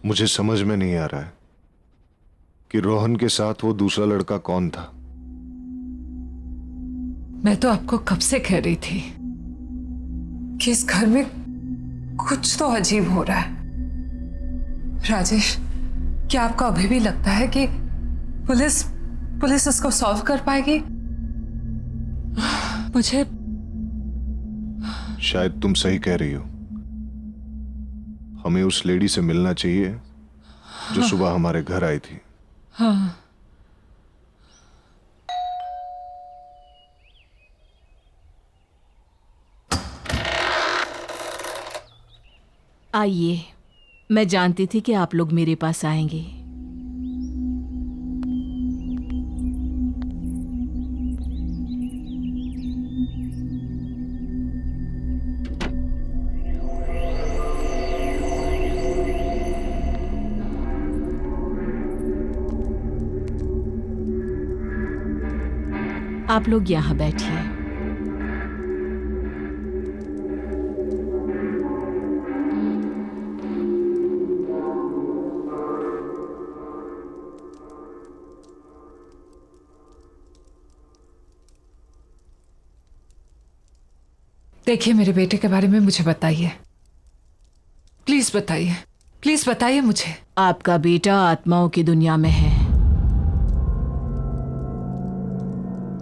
मुझे समझ में नहीं आ रहा है कि रोहन के साथ वो दूसरा लड़का कौन था। मैं तो आपको कब से कह रही थी कि इस घर में कुछ तो अजीब हो रहा है। राजेश, क्या आपको अभी भी लगता है कि पुलिस इसको सॉल्व कर पाएगी? मुझे शायद तुम सही कह रही हो। हमें उस लेडी से मिलना चाहिए जो सुबह हमारे घर आई थी। हाँ। आइए, मैं जानती थी कि आप लोग मेरे पास आएंगे। आप लोग यहाँ बैठिए। देखिए, मेरे बेटे के बारे में मुझे बताइए, प्लीज बताइए, प्लीज बताइए मुझे। आपका बेटा आत्माओं की दुनिया में है।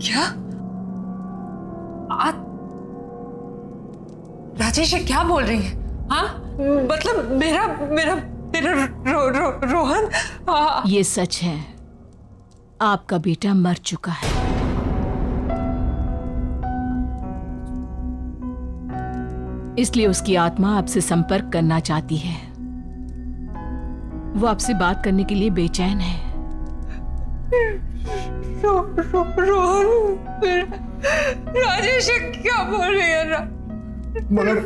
क्या? राजेश, ये क्या बोल रही है? हाँ, मतलब मेरा रोहन। ये सच है, आपका बेटा मर चुका है। इसलिए उसकी आत्मा आपसे संपर्क करना चाहती है। वो आपसे बात करने के लिए बेचैन है। रोहन, राजेश क्या बोल रही है? मगर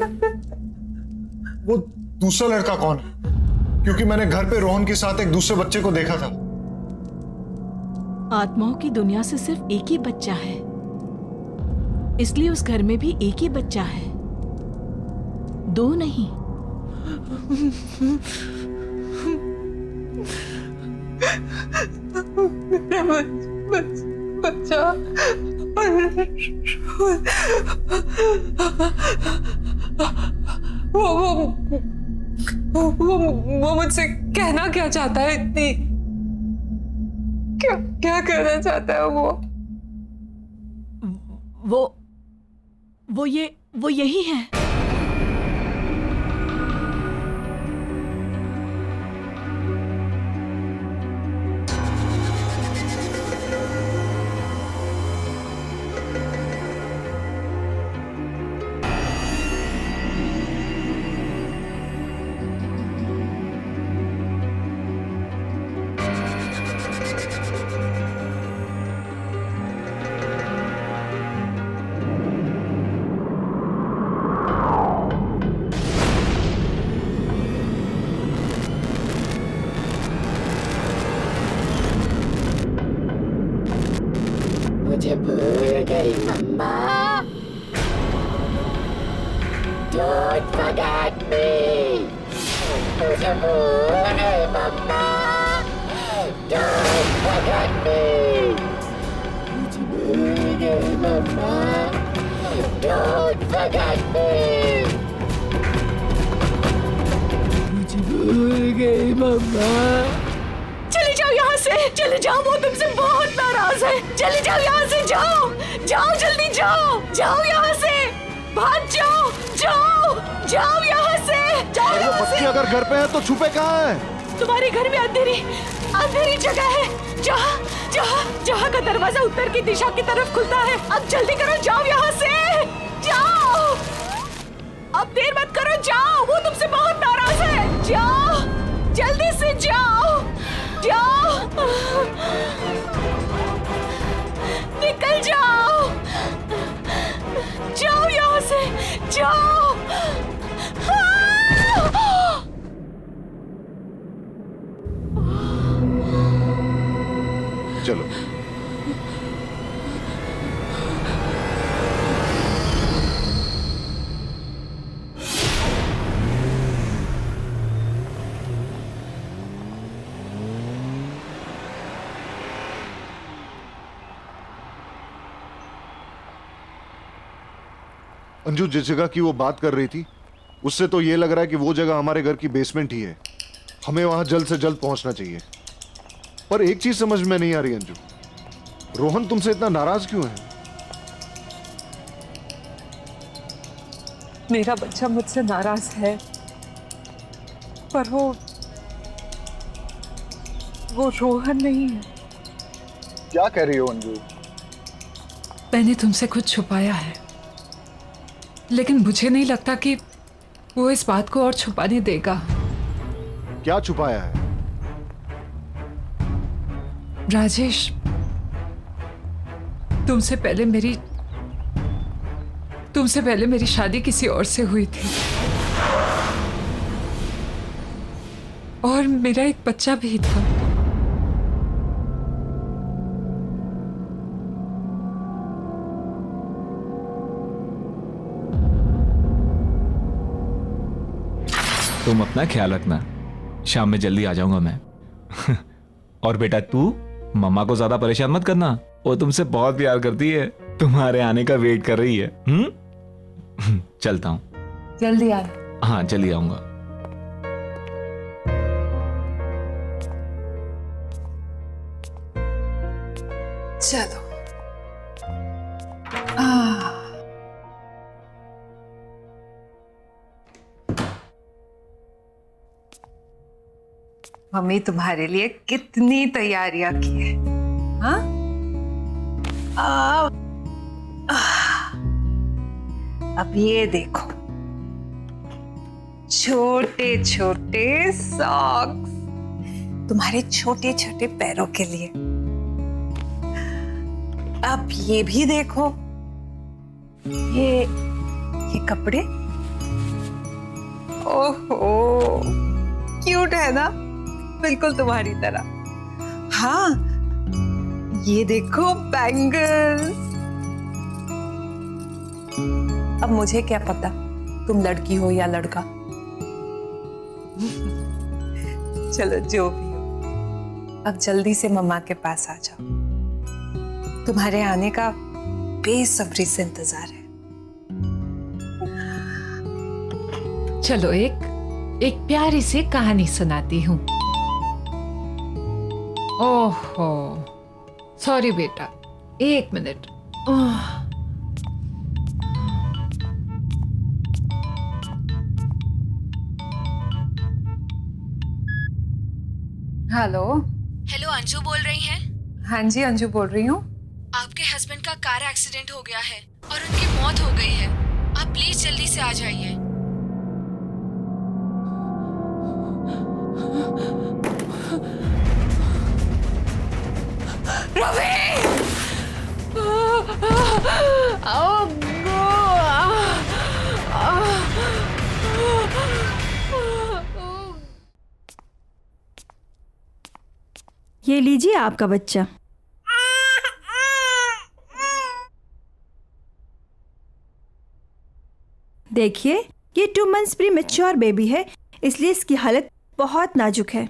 वो दूसरा लड़का कौन है? क्योंकि मैंने घर पे रोहन के साथ एक दूसरे बच्चे को देखा था। आत्माओं की दुनिया से सिर्फ एक ही बच्चा है, इसलिए उस घर में भी एक ही बच्चा है, दो नहीं। बच्चा वो मुझसे कहना क्या चाहता है? इतनी क्या कहना चाहता है वो यही है। मुझे भूल गई मम्मा। Don't forget me. मुझे भूल गई मम्मा। Don't forget me. मुझे भूल गई मम्मा। Don't forget me. मुझे भूल गई मम्मा। चले जाओ यहाँ से, चले जाओ, वो तुमसे बहुत नाराज है। चले जाओ यहाँ से, जाओ जाओ, जल्दी जाओ, जाओ यहाँ से, भाग जाओ, जाओ जाओ यहाँ से, जाओ यहाँ से। बच्चे अगर घर पे हैं तो छुपे कहाँ हैं? तुम्हारे घर में अंधेरी अंधेरी जगह है जहाँ जहाँ जहाँ का दरवाजा उत्तर की दिशा की तरफ खुलता है। अब जल्दी करो, जाओ यहाँ से, जाओ। अब देर मत करो, जाओ, वो तुमसे बहुत नाराज है। जाओ, जल्दी से जाओ, जाओ, निकल जाओ, जाओ यहाँ से, जाओ। चलो। अंजू, जिस जगह की वो बात कर रही थी उससे तो ये लग रहा है कि वो जगह हमारे घर की बेसमेंट ही है। हमें वहां जल्द से जल्द पहुंचना चाहिए। पर एक चीज समझ में नहीं आ रही अंजू, रोहन तुमसे इतना नाराज क्यों है? मेरा बच्चा मुझसे नाराज है, पर वो रोहन नहीं है। क्या कह रही हो अंजू? मैंने तुमसे कुछ छुपाया है, लेकिन मुझे नहीं लगता कि वो इस बात को और छुपाने देगा। क्या छुपाया है? राजेश, तुमसे पहले मेरी शादी किसी और से हुई थी, और मेरा एक बच्चा भी था। तुम अपना ख्याल रखना, शाम में जल्दी आ जाऊंगा मैं। और बेटा तू मम्मा को ज्यादा परेशान मत करना, वो तुमसे बहुत प्यार करती है, तुम्हारे आने का वेट कर रही है। चलता हूँ। जल्दी आना। हाँ, जल्दी आऊंगा। चलो। मम्मी तुम्हारे लिए कितनी तैयारियां की है। हाँ? अब ये देखो, छोटे छोटे सॉक्स तुम्हारे छोटे छोटे पैरों के लिए। अब ये भी देखो, ये कपड़े। ओहो, क्यूट है ना, बिल्कुल तुम्हारी तरह। हाँ, ये देखो बैंगल्स। अब मुझे क्या पता तुम लड़की हो या लड़का। चलो जो भी हो, अब जल्दी से मम्मा के पास आ जाओ। तुम्हारे आने का बेसब्री से इंतजार है। चलो एक प्यारी सी कहानी सुनाती हूँ। ओहो, सॉरी बेटा, एक मिनट। हेलो। हेलो, अंजू बोल रही हैं? हाँ जी, अंजू बोल रही हूँ। आपके हस्बैंड का कार एक्सीडेंट हो गया है और उनकी मौत हो गई है। आप प्लीज जल्दी से आ जाइए। ये लीजिए आपका बच्चा। देखिए, ये 2 मंथ्स प्रीमैच्योर बेबी है, इसलिए इसकी हालत बहुत नाजुक है।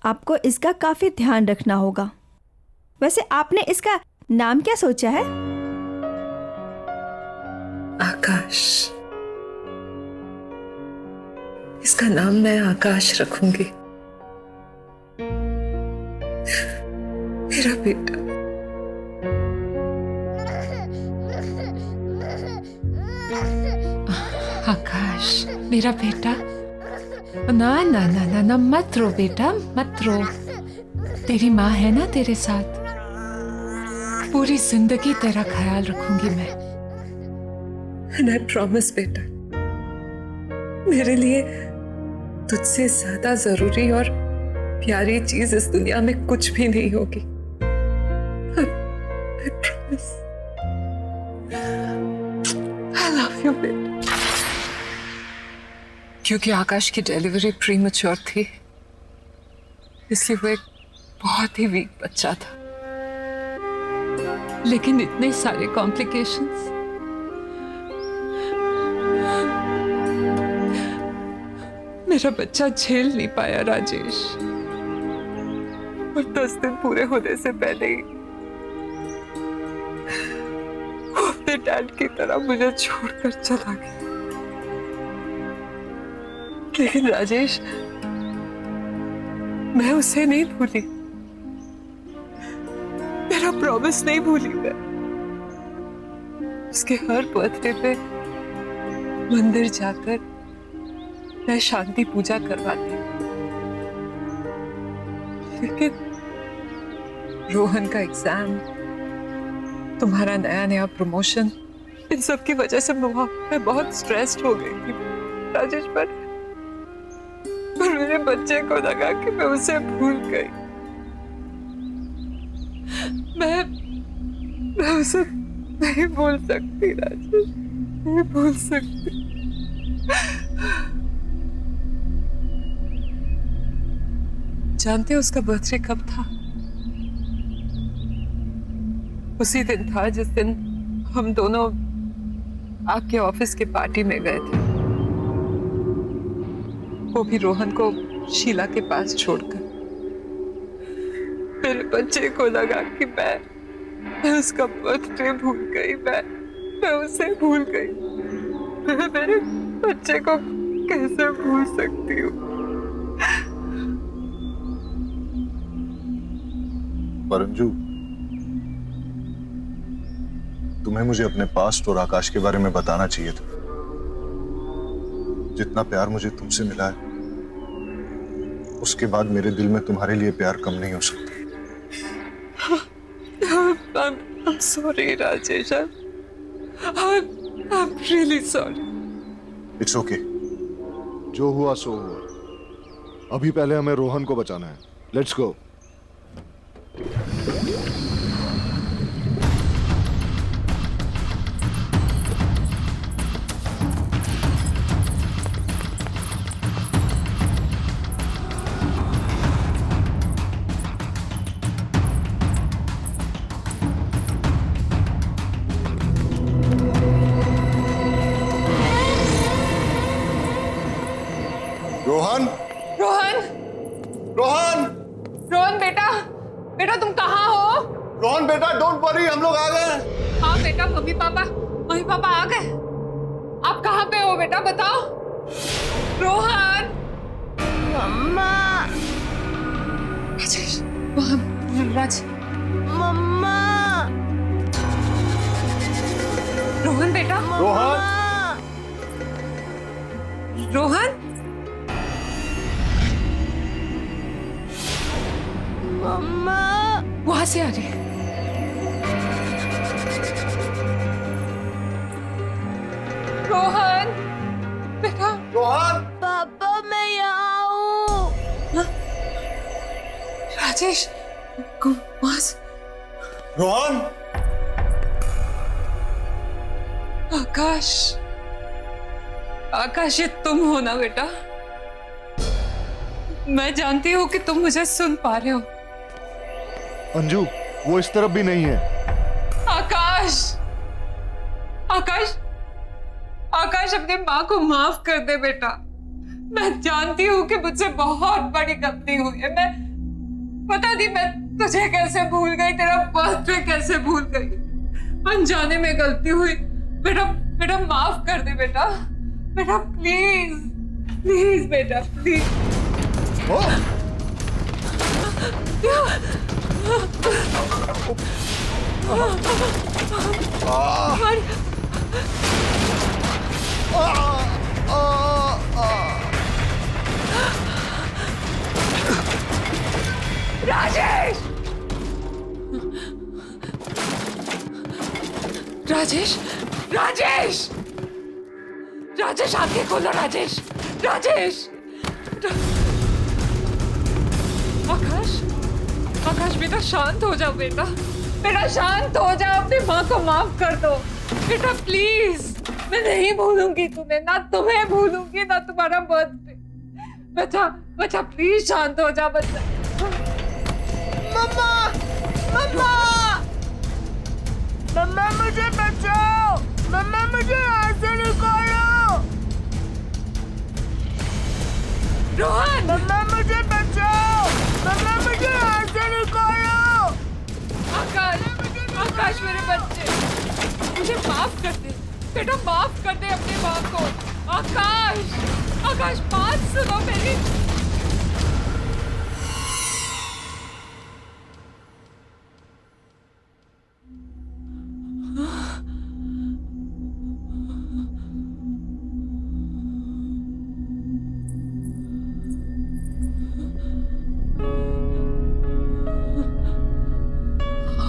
आपको इसका काफी ध्यान रखना होगा। वैसे आपने इसका नाम क्या सोचा है? आकाश। इसका नाम मैं आकाश रखूंगी। मेरा बेटा। आकाश, मेरा बेटा। ना ना ना ना ना, मत रो बेटा, मत रो। तेरी माँ है ना तेरे साथ, पूरी जिंदगी तेरा ख्याल रखूंगी मैं। And I promise बेटा, मेरे लिए तुझसे ज्यादा जरूरी और प्यारी चीज इस दुनिया में कुछ भी नहीं होगी। I promise. I love you बेटा। क्योंकि आकाश की डिलीवरी प्रीमैच्योर थी, इसलिए वो एक बहुत ही वीक बच्चा था। लेकिन इतने सारे कॉम्प्लिकेशंस, मेरा बच्चा झेल नहीं पाया राजेश, और 10 दिन पूरे होने से पहले ही वो अपने डैड की तरह मुझे छोड़कर चला गया। लेकिन राजेश, मैं उसे नहीं भूली, मेरा प्रॉमिस नहीं भूली मैं। उसके हर बर्थडे पे मंदिर जाकर मैं शांति पूजा करवाती। लेकिन रोहन का एग्जाम, तुम्हारा नया नया प्रमोशन, इन सब की वजह से मैं बहुत स्ट्रेस्ड हो गई थी राजेश। पर मेरे बच्चे को लगा कि मैं उसे भूल गई। मैं उसे नहीं भूल सकती राजेश, नहीं भूल सकती। जानते हो उसका बर्थडे कब था? उसी दिन था जिस दिन हम दोनों आपके ऑफिस के पार्टी में गए थे, वो भी रोहन को शीला के पास छोड़कर। मेरे बच्चे को लगा कि मैं उसका बर्थडे भूल गई, मैं उसे भूल गई। मैं मेरे बच्चे को कैसे भूल सकती हूँ? पर अंजू, तुम्हें मुझे अपने पास्ट और आकाश के बारे में बताना चाहिए था। जितना प्यार मुझे तुमसे मिला है, उसके बाद मेरे दिल में तुम्हारे लिए प्यार कम नहीं हो सकता। I'm sorry Rajesh, I'm really sorry. It's okay. जो हुआ सो हुआ। अभी पहले हमें रोहन को बचाना है। Let's go. रोहन, रोहन, रोहन, रोहन बेटा, बेटा तुम कहाँ हो? रोहन बेटा, डोंट वरी, हम लोग आ गए। हाँ बेटा, मम्मी पापा आ गए। आप कहाँ पे हो बेटा, बताओ। रोहन, मम्मा, राजेश, राज, मम्मा, रोहन बेटा, रोहन, रोहन, मम्मा, वहां से आ रही है। रोहन बेटा, रोहन, पापा मैं यहाँ हूँ। राजेश, रोहन, आकाश, आकाश, ये तुम हो ना बेटा? मैं जानती हूँ कि तुम मुझे सुन पा रहे हो। अंजू, वो इस तरफ भी नहीं है। आकाश, आकाश, आकाश, अपनी माँ को माफ कर दे बेटा। मैं जानती हूँ कि मुझसे बहुत बड़ी गलती हुई है। मैं पता नहीं मैं तुझे कैसे भूल गई, तेरा बर्थडे कैसे भूल गई। अनजाने में गलती हुई बेटा, बेटा माफ कर दे बेटा, बेटा प्लीज, प्लीज बेटा, प्लीज। राजेश! राजेश! राजेश! राजेश, आंखें खोलो राजेश! राजेश! आकाश, आकाश बेटा शांत हो जाओ बेटा, बेटा शांत हो जाओ, अपनी माँ को माफ कर दो बेटा प्लीज। मैं नहीं भूलूंगी तुम्हें, ना तुम्हें भूलूंगी ना तुम्हारा बर्थडे। बच्चा बच्चा प्लीज शांत हो जा बच्चा। मम्मा, मम्मा, मम्मा मुझे बचाओ, मम्मा मुझे यहाँ से निकालो। रोहन! मम्मा मुझे बचाओ, मम्मा मुझे यहाँ से निकालो। आकाश, आकाश मेरे बच्चे, मुझे माफ कर दे बेटा, माफ कर दे अपने माँ को। आकाश, आकाश बात सुनो मेरी।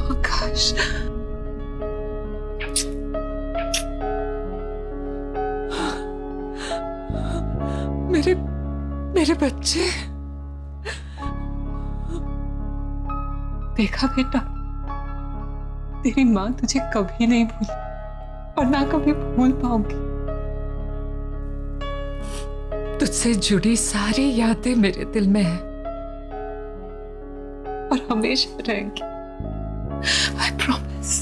आकाश, मेरे बच्चे। देखा बेटा, तेरी माँ तुझे कभी नहीं भूली और ना कभी भूल पाऊंगी। तुझसे जुड़ी सारी यादें मेरे दिल में है और हमेशा रहेंगी। I promise।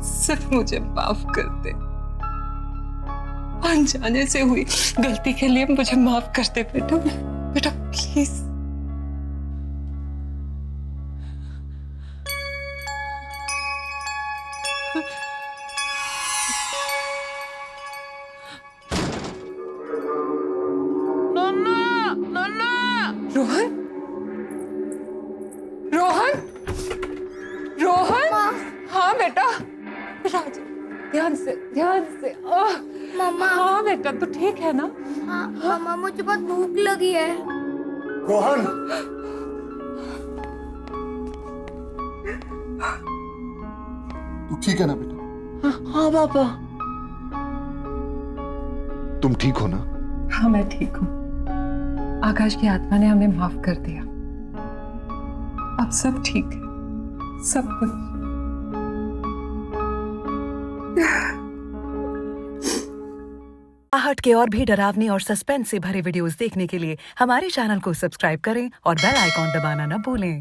सिर्फ मुझे माफ कर दे, अनजाने से हुई गलती के लिए मुझे माफ कर दे बेटा, बेटा प्लीज। नन्ना, नन्ना। रोहन, रोहन, रोहन। हाँ बेटा, राज ध्यान से, ध्यान से। मम्मा। हाँ बेटा, तू ठीक है ना? हाँ मम्मा, मुझे बहुत भूख लगी है। रोहन, तू ठीक है ना बेटा? हाँ पापा। तुम ठीक हो ना? हाँ मैं ठीक हूँ। आकाश की आत्मा ने हमें माफ कर दिया, अब सब ठीक है, सब कुछ। आहट के और भी डरावनी और सस्पेंस से भरे वीडियोस देखने के लिए हमारे चैनल को सब्सक्राइब करें और बेल आइकॉन दबाना न भूलें।